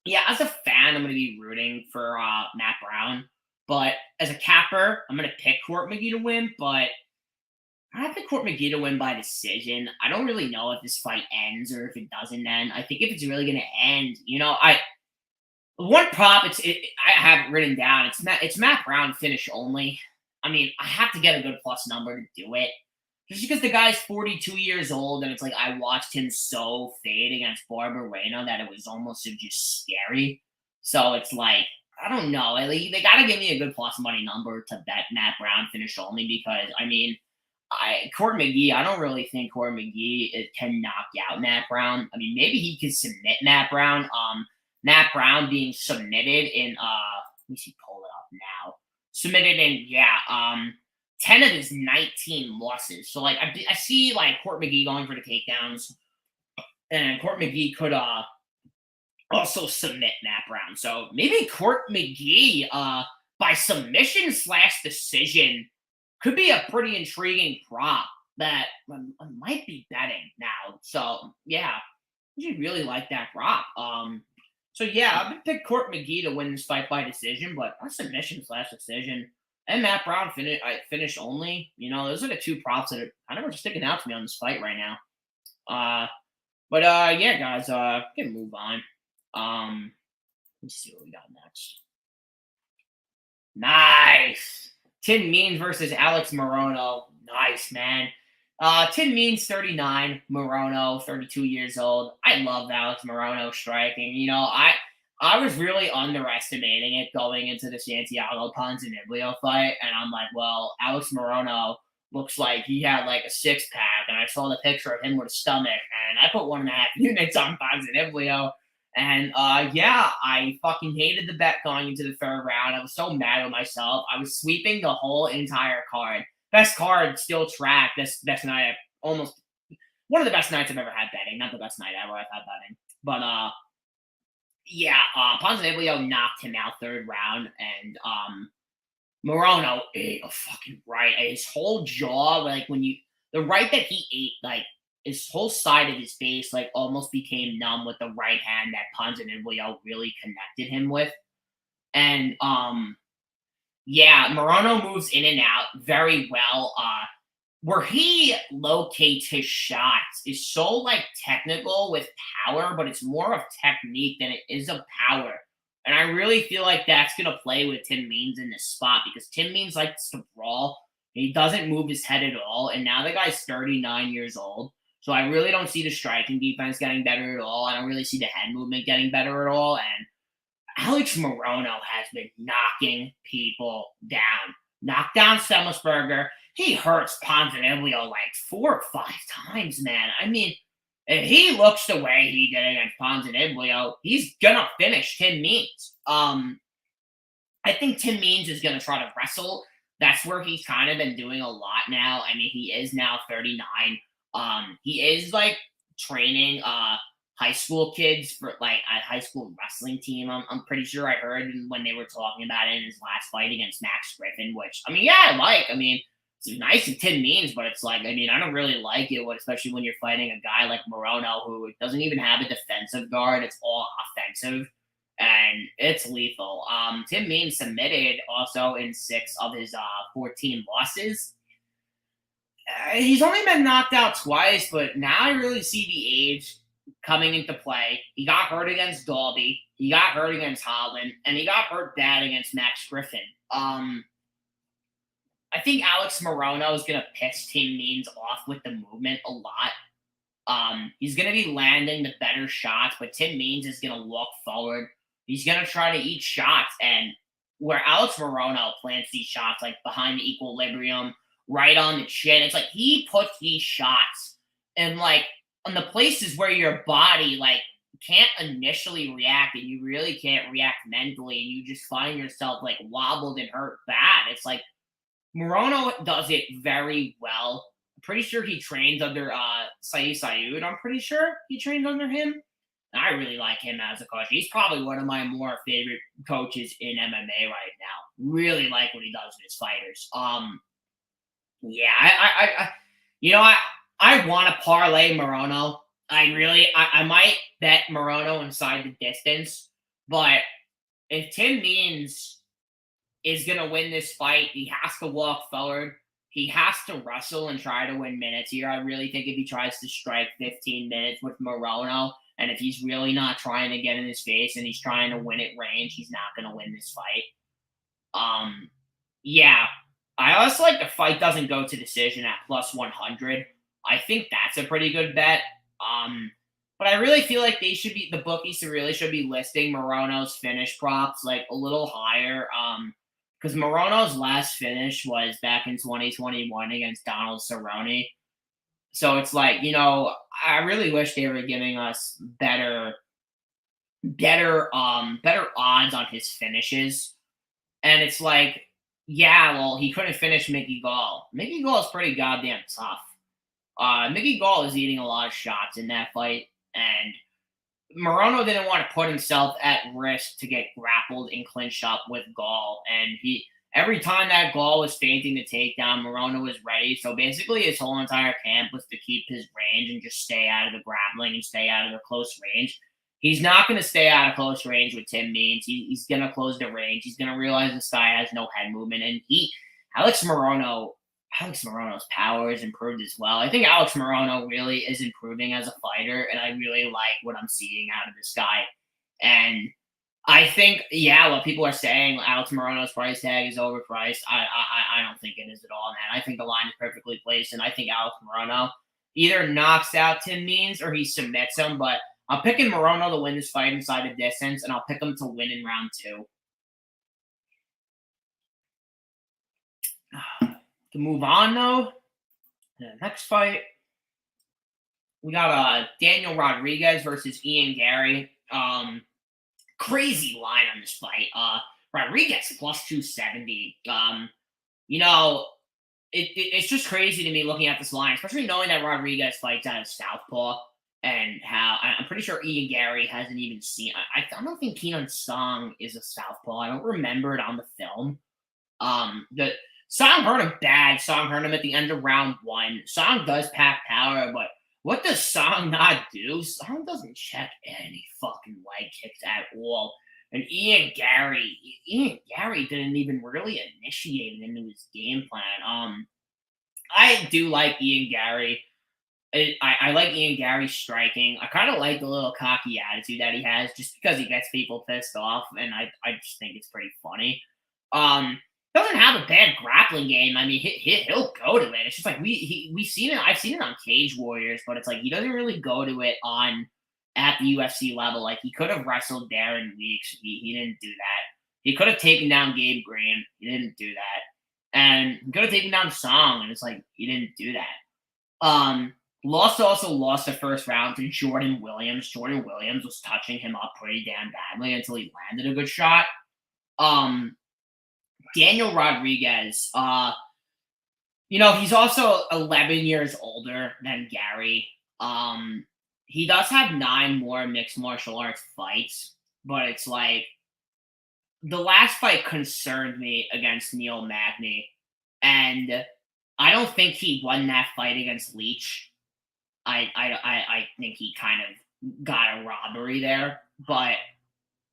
yeah, as a fan, I'm gonna be rooting for Matt Brown. But as a capper, I'm gonna pick Court McGee to win, but I have to Court McGee to win by decision. I don't really know if this fight ends or if it doesn't end. I think if it's really going to end, one prop I have it written down. It's Matt Brown finish only. I mean, I have to get a good plus number to do it. Just because the guy's 42 years old and it's like I watched him so fade against Barberena that it was almost just scary. So it's like I don't know. Like, they got to give me a good plus money number to bet Matt Brown finish only because I mean Court McGee, I don't really think Court McGee can knock out Matt Brown. I mean, maybe he could submit Matt Brown. Matt Brown being submitted in let me see, pull it up now. Submitted in 10 of his 19 losses. So like I see like Court McGee going for the takedowns, and Court McGee could also submit Matt Brown. So maybe Court McGee by submission slash decision could be a pretty intriguing prop that I might be betting now. So yeah, you really like that prop. So yeah, I'm gonna pick Court McGee to win this fight by decision, but a submission slash decision and Matt Brown finish only. Those are the two props that are kind of sticking out to me on this fight right now. But yeah, guys, we can move on. Let's see what we got next. Nice. Tim Means versus Alex Morono. Nice, man. Tim Means 39, Morono 32 years old. I love Alex Morono striking. I was really underestimating it going into the Santiago Ponzinibbio fight, and I'm like, well, Alex Morono looks like he had like a six pack, and I saw the picture of him with a stomach, and I put 1.5 units on Ponzinibbio. And yeah, I fucking hated the bet going into the third round. I was so mad at myself. I was sweeping the whole entire card. Best card still tracked. This best night, almost one of the best nights I've ever had betting. Not the best night ever I've had betting, but yeah, Ponzinibbio knocked him out third round, and Morono ate a fucking right. His whole jaw, like the right that he ate, like his whole side of his face, like almost became numb with the right hand that Ponzinibbio really connected him with. And yeah, Morono moves in and out very well. Where he locates his shots is so like technical with power, but it's more of technique than it is of power. And I really feel like that's gonna play with Tim Means in this spot because Tim Means likes to brawl. He doesn't move his head at all. And now the guy's 39 years old. So I really don't see the striking defense getting better at all. I don't really see the head movement getting better at all. And Alex Morono has been knocking people down. Knocked down Semmelsberger. He hurts Ponzinibbio like 4 or 5 times, man. I mean, if he looks the way he did against Ponzinibbio, he's gonna finish Tim Means. I think Tim Means is gonna try to wrestle. That's where he's kind of been doing a lot now. I mean, he is now 39. He is like training high school kids for like a high school wrestling team. I'm pretty sure I heard when they were talking about it in his last fight against Max Griffin, which I mean, yeah, I like. I mean, it's nice and Tim Means, but it's like, I mean, I don't really like it, especially when you're fighting a guy like Morono who doesn't even have a defensive guard. It's all offensive, and it's lethal. Tim Means submitted also in 6 of his 14 losses. He's only been knocked out twice, but now I really see the age coming into play. He got hurt against Dalby, he got hurt against Holland, and he got hurt bad against Max Griffin. I think Alex Morono is going to piss Tim Means off with the movement a lot. He's going to be landing the better shots, but Tim Means is going to walk forward. He's going to try to eat shots, and where Alex Morono plants these shots, like behind the equilibrium, right on the chin, it's like he puts these shots and like on the places where your body like can't initially react, and you really can't react mentally, and you just find yourself like wobbled and hurt bad. It's like Morono does it very well. I'm pretty sure he trains under Saeed Sayud. I'm pretty sure he trains under him. And I really like him as a coach. He's probably one of my more favorite coaches in MMA right now. Really like what he does with his fighters. Yeah, I want to parlay Morono. I might bet Morono inside the distance, but if Tim Means is going to win this fight, he has to walk forward. He has to wrestle and try to win minutes here. I really think if he tries to strike 15 minutes with Morono, and if he's really not trying to get in his face and he's trying to win at range, he's not going to win this fight. Yeah, I also like the fight doesn't go to decision at plus 100. I think that's a pretty good bet. But I really feel like the bookies really should be listing Morono's finish props like a little higher. Because Morono's last finish was back in 2021 against Donald Cerrone. So it's like, I really wish they were giving us better odds on his finishes. And it's like, yeah, well, he couldn't finish Mickey Gall. Mickey Gall is pretty goddamn tough. Mickey Gall is eating a lot of shots in that fight, and Morono didn't want to put himself at risk to get grappled and clinched up with Gall. And every time that Gall was feinting the takedown, Morono was ready. So basically, his whole entire camp was to keep his range and just stay out of the grappling and stay out of the close range. He's not going to stay out of close range with Tim Means. He's going to close the range. He's going to realize this guy has no head movement. And Alex Morono's power has improved as well. I think Alex Morono really is improving as a fighter, and I really like what I'm seeing out of this guy. And I think, yeah, what people are saying, Alex Morono's price tag is overpriced. I don't think it is at all, man. I think the line is perfectly placed, and I think Alex Morono either knocks out Tim Means or he submits him. But I'm picking Morono to win this fight inside the distance, and I'll pick him to win in round 2. To move on, though, the next fight, we got Daniel Rodriguez versus Ian Gary. Crazy line on this fight. Rodriguez plus 270. It's just crazy to me looking at this line, especially knowing that Rodriguez fights out of southpaw, and how I'm pretty sure Ian Gary hasn't even seen. I don't think Keenan Song is a southpaw. I don't remember it on the film. The Song hurt him bad. Song hurt him at the end of round 1. Song does pack power, but what does Song not do? Song doesn't check any fucking leg kicks at all. And Ian Gary didn't even really initiate it into his game plan. I do like Ian Gary. I like Ian Gary striking. I kind of like the little cocky attitude that he has, just because he gets people pissed off, and I just think it's pretty funny. Doesn't have a bad grappling game. I mean, he'll go to it. It's just like we've seen it. I've seen it on Cage Warriors, but it's like he doesn't really go to it at the UFC level. Like he could have wrestled Darren Weeks. He didn't do that. He could have taken down Gabe Green. He didn't do that. And he could have taken down Song, and it's like he didn't do that. Also lost the first round to Jordan Williams. Jordan Williams was touching him up pretty damn badly until he landed a good shot. Daniel Rodriguez, He's also 11 years older than Gary. Um, he does have 9 more mixed martial arts fights, but it's like the last fight concerned me against Neil Magny, and I don't think he won that fight against Leach. I think he kind of got a robbery there, but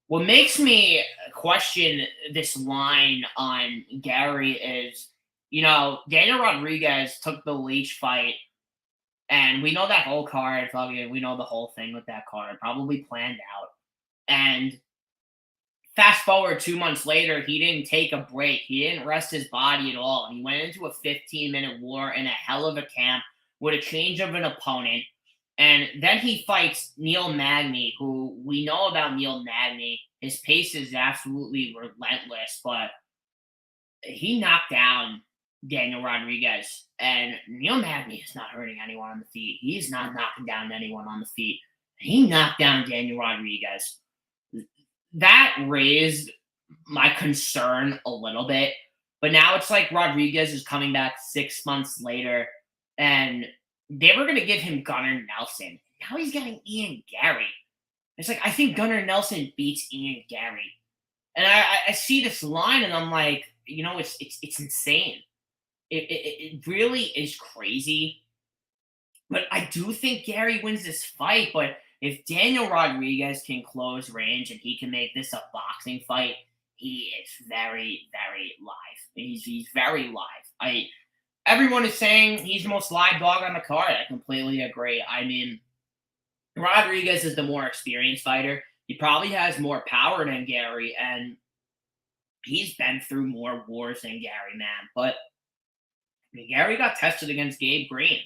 what makes me question this line on Gary is, Daniel Rodriguez took the Leach fight, and we know that whole card. Fucking, we know the whole thing with that card, probably planned out. And fast forward 2 months later, he didn't take a break. He didn't rest his body at all. He went into a 15-minute war in a hell of a camp with a change of an opponent. And then he fights Neil Magny, who we know about Neil Magny. His pace is absolutely relentless, but he knocked down Daniel Rodriguez. And Neil Magny is not hurting anyone on the feet. He's not knocking down anyone on the feet. He knocked down Daniel Rodriguez. That raised my concern a little bit. But now it's like Rodriguez is coming back 6 months later, and they were going to give him Gunnar Nelson. Now he's getting Ian Gary. It's like, I think Gunnar Nelson beats Ian Gary. And I see this line, and I'm like, it's insane. It really is crazy. But I do think Gary wins this fight. But if Daniel Rodriguez can close range and he can make this a boxing fight, he is very, very live. He's very live. Everyone is saying he's the most live dog on the card. I completely agree. I mean, Rodriguez is the more experienced fighter. He probably has more power than Gary, and he's been through more wars than Gary, man. But Gary got tested against Gabe Green.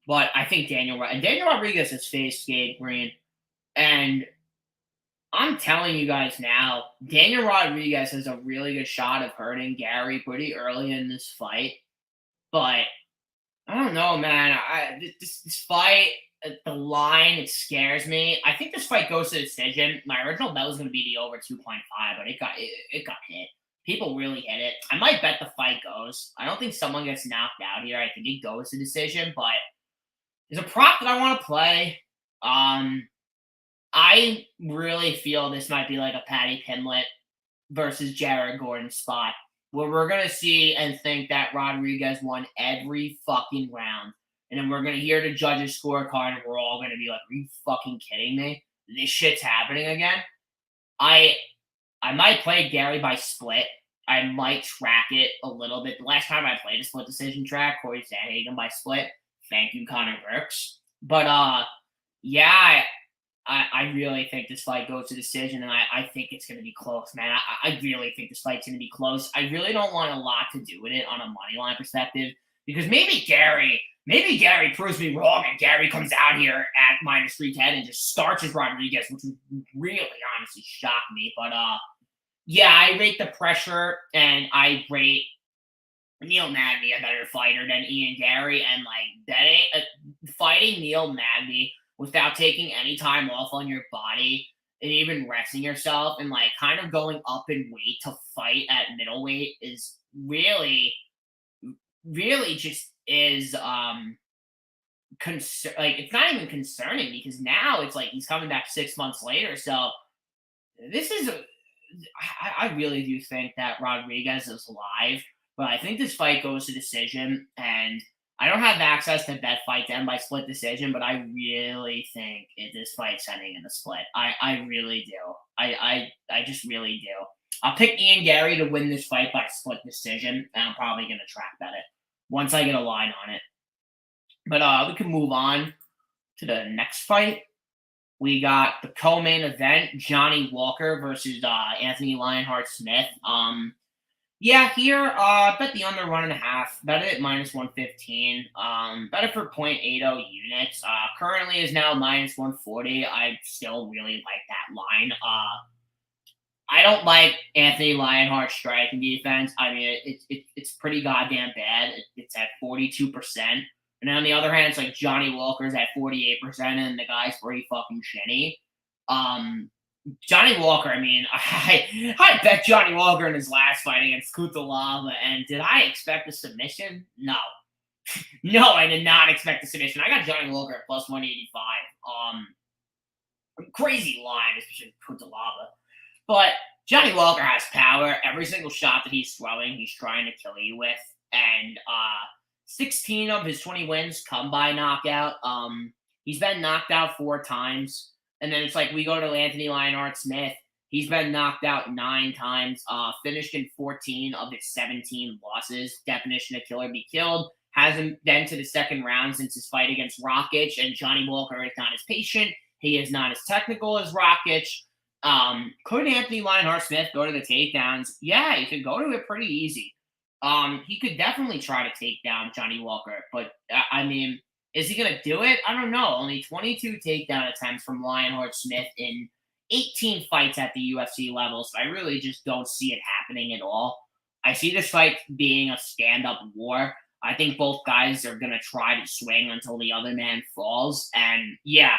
But I think Daniel Rodriguez has faced Gabe Green, and I'm telling you guys now, Daniel Rodriguez has a really good shot of hurting Gary pretty early in this fight. But I don't know, man. This fight, the line, it scares me. I think this fight goes to decision. My original bet was going to be the over 2.5, but it got hit. People really hit it. I might bet the fight goes. I don't think someone gets knocked out here. I think it goes to decision, but there's a prop that I want to play. I really feel this might be like a Paddy Pimblett versus Jared Gordon spot, where we're gonna see and think that Rodriguez won every fucking round, and then we're gonna hear the judges' scorecard, and we're all gonna be like, "Are you fucking kidding me? This shit's happening again." I might play Gary by split. I might track it a little bit. The last time I played a split decision track, Corey Sandhagen by split. Thank you, Connor Burks. But yeah, I really think this fight goes to decision, and I think it's going to be close, man. I really think this fight's going to be close. I really don't want a lot to do with it on a money line perspective, because maybe Gary proves me wrong, and Gary comes out here at minus 310 and just starches Rodriguez, which would really honestly shock me. But yeah, I rate the pressure, and I rate Neil Magny a better fighter than Ian Gary, and like that fighting Neil Magny without taking any time off on your body and even resting yourself and like kind of going up in weight to fight at middleweight is really, really just is like it's not even concerning, because now it's like he's coming back 6 months later. So this is I really do think that Rodriguez is live, but I think this fight goes to decision, and I don't have access to bet fight to end by split decision, but I really think this fight's ending in a split. I really do. I just really do. I'll pick Ian Gary to win this fight by split decision, and I'm probably going to track bet it once I get a line on it. But we can move on to the next fight. We got the co-main event, Johnny Walker versus Anthony Lionheart Smith. Yeah, here, bet the under 1.5. Bet it at minus 115. Bet it for 0.80 units. Currently is now minus 140. I still really like that line. I don't like Anthony Lionheart's striking defense. I mean, it's pretty goddamn bad. It's at 42%. And on the other hand, it's like Johnny Walker's at 48%, and the guy's pretty fucking shitty. Johnny Walker, I mean, I bet Johnny Walker in his last fight against Kutalava, and did I expect a submission? No. No, I did not expect a submission. I got Johnny Walker at plus 185. Crazy line, especially Kutalava. But Johnny Walker has power. Every single shot that he's throwing, he's trying to kill you with. And 16 of his 20 wins come by knockout. He's been knocked out 4 times. And then it's like we go to Anthony Lionheart Smith. He's been knocked out 9 times, finished in 14 of his 17 losses. Definition of killer be killed. Hasn't been to the second round since his fight against Rakic. And Johnny Walker is not as patient. He is not as technical as Rakic. Could Anthony Lionheart Smith go to the takedowns? Yeah, he could go to it pretty easy. He could definitely try to take down Johnny Walker, but I mean, is he gonna do it? I don't know. Only 22 takedown attempts from Lionheart Smith in 18 fights at the UFC level, so I really just don't see it happening at all. I see this fight being a stand-up war. I think both guys are gonna try to swing until the other man falls, and yeah,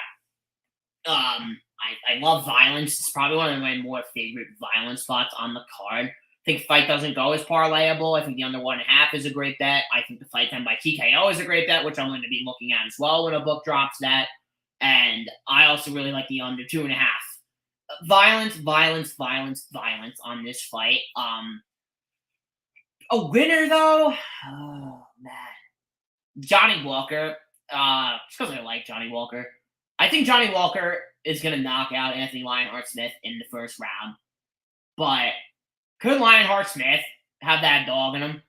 I love violence. It's probably one of my more favorite violence spots on the card. I think fight doesn't go as parlayable. I think the under 1.5 is a great bet. I think the fight time by TKO is a great bet, which I'm going to be looking at as well when a book drops that. And I also really like the under 2.5. Violence, violence, violence, violence on this fight. A winner though, oh man, Johnny Walker. Just because I like Johnny Walker. I think Johnny Walker is going to knock out Anthony Lionheart Smith in the first round. But could Lionheart Smith have that dog in him,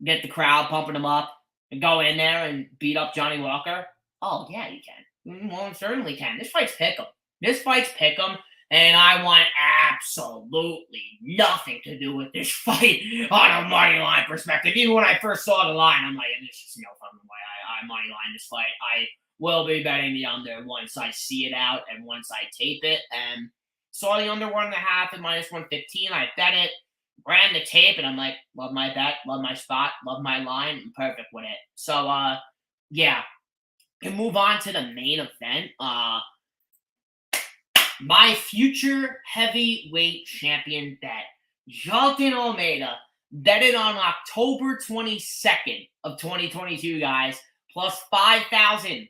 get the crowd pumping him up, and go in there and beat up Johnny Walker? Oh, yeah, you can. Well, it certainly can. This fight's pick 'em. This fight's pick 'em, and I want absolutely nothing to do with this fight on a money line perspective. Even when I first saw the line, I'm like, there's just no fucking way I money line this fight. I will be betting the under once I see it out and once I tape it. And saw the under 1.5 at minus 115. I bet it, ran the tape, and I'm like, love my bet, love my spot, love my line. I'm perfect with it. So yeah. Can move on to the main event. My future heavyweight champion bet, Jalton Almeida, betted on October 22nd of 2022, guys, plus 5,000.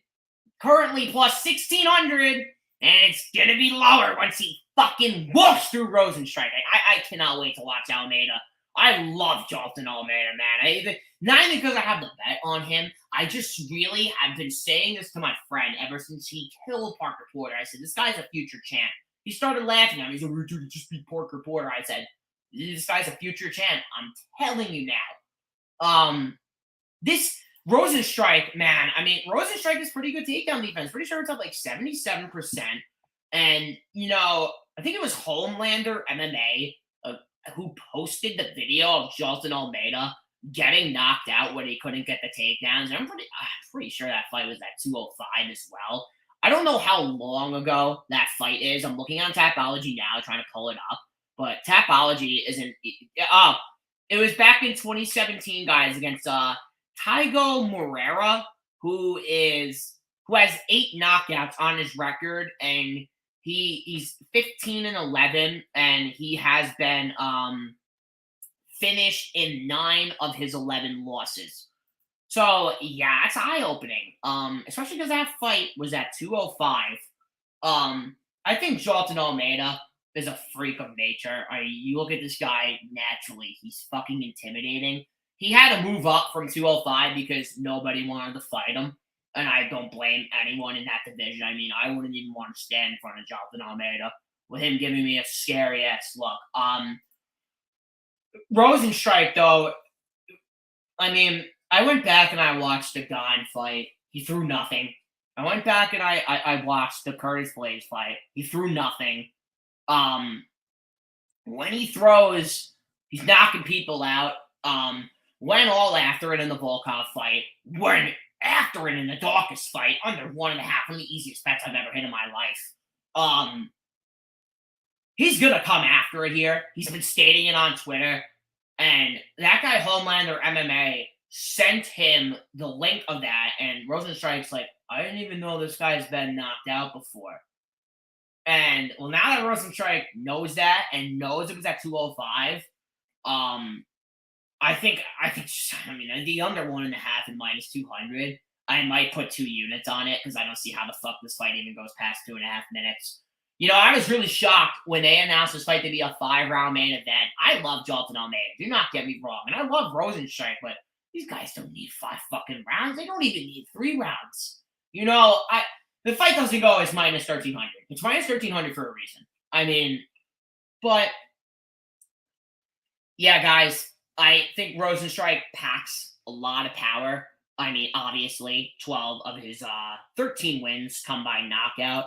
Currently plus 1,600, and it's going to be lower once he fucking whoops through Rosenstrike. I cannot wait to watch Almeida. I love Jalton Almeida, man. Not even because I have the bet on him. I just really have been saying this to my friend ever since he killed Parker Porter. I said, this guy's a future champ. He started laughing at me. He said, dude, he just beat Parker Porter. I said, this guy's a future champ. I'm telling you now. This Rosenstrike, man. I mean, Rosenstrike is pretty good takedown defense. Pretty sure it's up like 77%. And, you know, I think it was Homelander MMA who posted the video of Jalton Almeida getting knocked out when he couldn't get the takedowns. And I'm pretty sure that fight was at 205 as well. I don't know how long ago that fight is. I'm looking on Tapology now, trying to pull it up. But Tapology isn't. Oh, it was back in 2017, guys, against Tygo Moreira, who has 8 knockouts on his record, and he's 15-11, and he has been finished in 9 of his 11 losses. So yeah, it's eye-opening. Especially because that fight was at 205. I think Jalton Almeida is a freak of nature. You look at this guy naturally, he's fucking intimidating. He had to move up from 205 because nobody wanted to fight him. And I don't blame anyone in that division. I mean, I wouldn't even want to stand in front of Jalton Almeida with him giving me a scary ass look. Rosenstrike, though, I mean, I went back and I watched the Gane fight. He threw nothing. I went back and I watched the Curtis Blades fight. He threw nothing. When he throws, he's knocking people out. Went all after it in the Volkov fight. Went after it in the Dawkins fight. Under 1.5. One of the easiest bets I've ever hit in my life. He's going to come after it here. He's been stating it on Twitter. And that guy, Homelander MMA, sent him the link of that. And Rosenstrike's like, I didn't even know this guy's been knocked out before. And well, now that Rosenstrike knows that and knows it was at 205, I mean, the under 1.5 and minus 200. I might put 2 units on it because I don't see how the fuck this fight even goes past 2.5 minutes. I was really shocked when they announced this fight to be a 5-round main event. I love Jalton Almeida. Do not get me wrong. And I love Rosenstrike, but these guys don't need 5 fucking rounds. They don't even need 3 rounds. The fight doesn't go as minus 1,300. It's minus 1,300 for a reason. I mean, but yeah, guys, I think Rosenstrike packs a lot of power. I mean, obviously, 12 of his 13 wins come by knockout.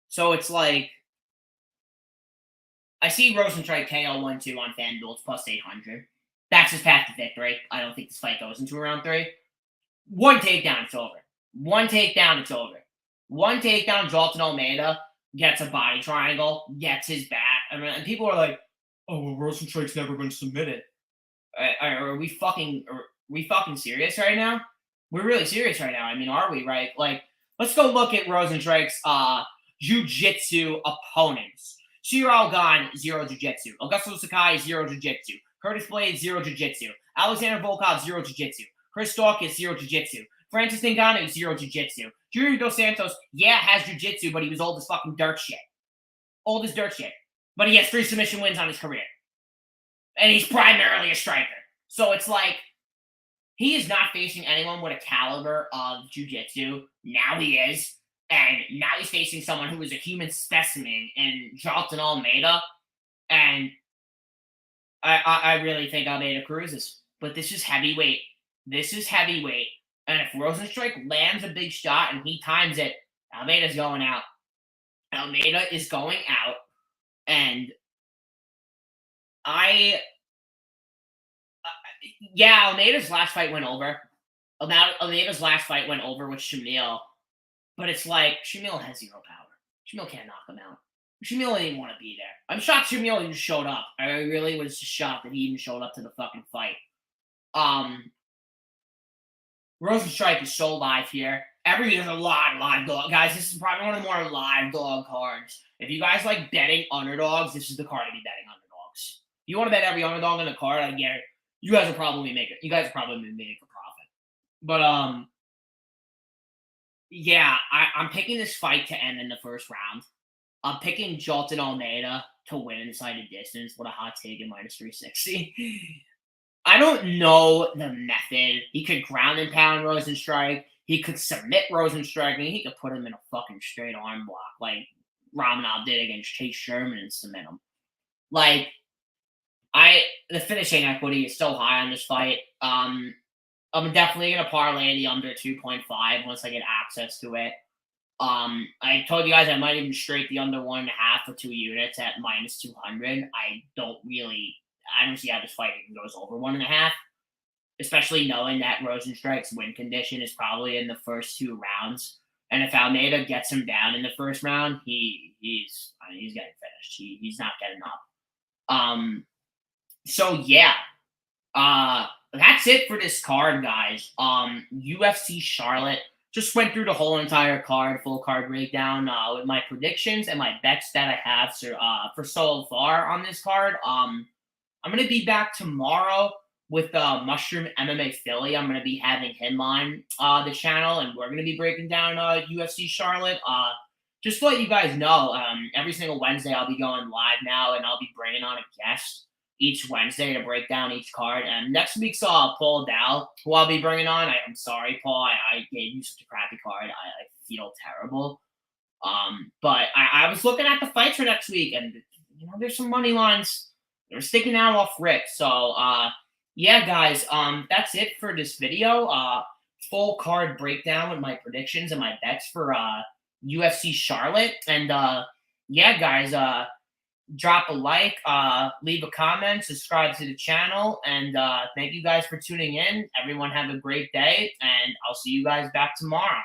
So it's like, I see Rosenstrike KO 1-2 on FanDuel. It's plus 800. That's his path to victory. I don't think this fight goes into round 3. One takedown, it's over. One takedown, it's over. One takedown, Jalton Almeida gets a body triangle, gets his back. And people are like, oh, well, Rosenstrike's never been submitted. Are we fucking serious right now? We're really serious right now. I mean, are we, right? Like, let's go look at Rosenstrike's jiu-jitsu opponents. Ciryl Gane, 0 jiu-jitsu. Augusto Sakai, 0 jiu-jitsu. Curtis Blades, 0 jiu-jitsu. Alexander Volkov, 0 jiu-jitsu. Chris Daukaus, 0 jiu-jitsu. Francis Ngannou, 0 jiu-jitsu. Junior Dos Santos, has jiu-jitsu, but he was old as fucking dirt shit. Old as dirt shit. But he has 3 submission wins on his career. And he's primarily a striker. So it's like, he is not facing anyone with a caliber of jiu-jitsu. Now he is. And now he's facing someone who is a human specimen in Jalton Almeida. And I really think Almeida cruises. But this is heavyweight. This is heavyweight. And if Rosenstrike lands a big shot and he times it, Almeida's going out. Almeida is going out. And Almeida's last fight went over. Almeida's last fight went over with Shamil. But it's like, Shamil has 0 power. Shamil can't knock him out. Shamil didn't want to be there. I'm shocked Shamil even showed up. I really was just shocked that he even showed up to the fucking fight. Rosenstrike is so live here. There's a lot of live dog. Guys, this is probably one of the more live dog cards. If you guys like betting underdogs, this is the card to be betting underdogs. If you want to bet every underdog in the card, I get it. You guys are probably making a profit. But I'm picking this fight to end in the first round. I'm picking Jalton Almeida to win inside the distance. What a hot take in minus 360. I don't know the method. He could ground and pound Rosenstrike. He could submit Rosenstrike. I mean, he could put him in a fucking straight arm block like Romanov did against Chase Sherman and submit him. Like, the finishing equity is so high on this fight. I'm definitely going to parlay the under 2.5 once I get access to it. I told you guys I might even straight the under 1.5 for 2 units at minus 200. I don't see how this fight even goes over 1.5, especially knowing that Rosenstrike's win condition is probably in the first 2 rounds. And if Almeida gets him down in the first round, he's getting finished. He's not getting up. That's it for this card, guys. UFC Charlotte. Just went through the whole entire card, full card breakdown with my predictions and my bets that I have for so far on this card. I'm going to be back tomorrow with Mushroom MMA Philly. I'm going to be having him on the channel, and we're going to be breaking down UFC Charlotte. Just to let you guys know, every single Wednesday I'll be going live now, and I'll be bringing on a guest each Wednesday to break down each card. And next week's Paul Dow, who I'll be bringing on. I'm sorry, Paul. I gave you such a crappy card. I feel terrible. But I was looking at the fights for next week, and there's some money lines. They're sticking out off rip. So guys, that's it for this video. Full card breakdown with my predictions and my bets for UFC Charlotte. And guys, drop a like, leave a comment, subscribe to the channel, and thank you guys for tuning in. Everyone have a great day, and I'll see you guys back tomorrow.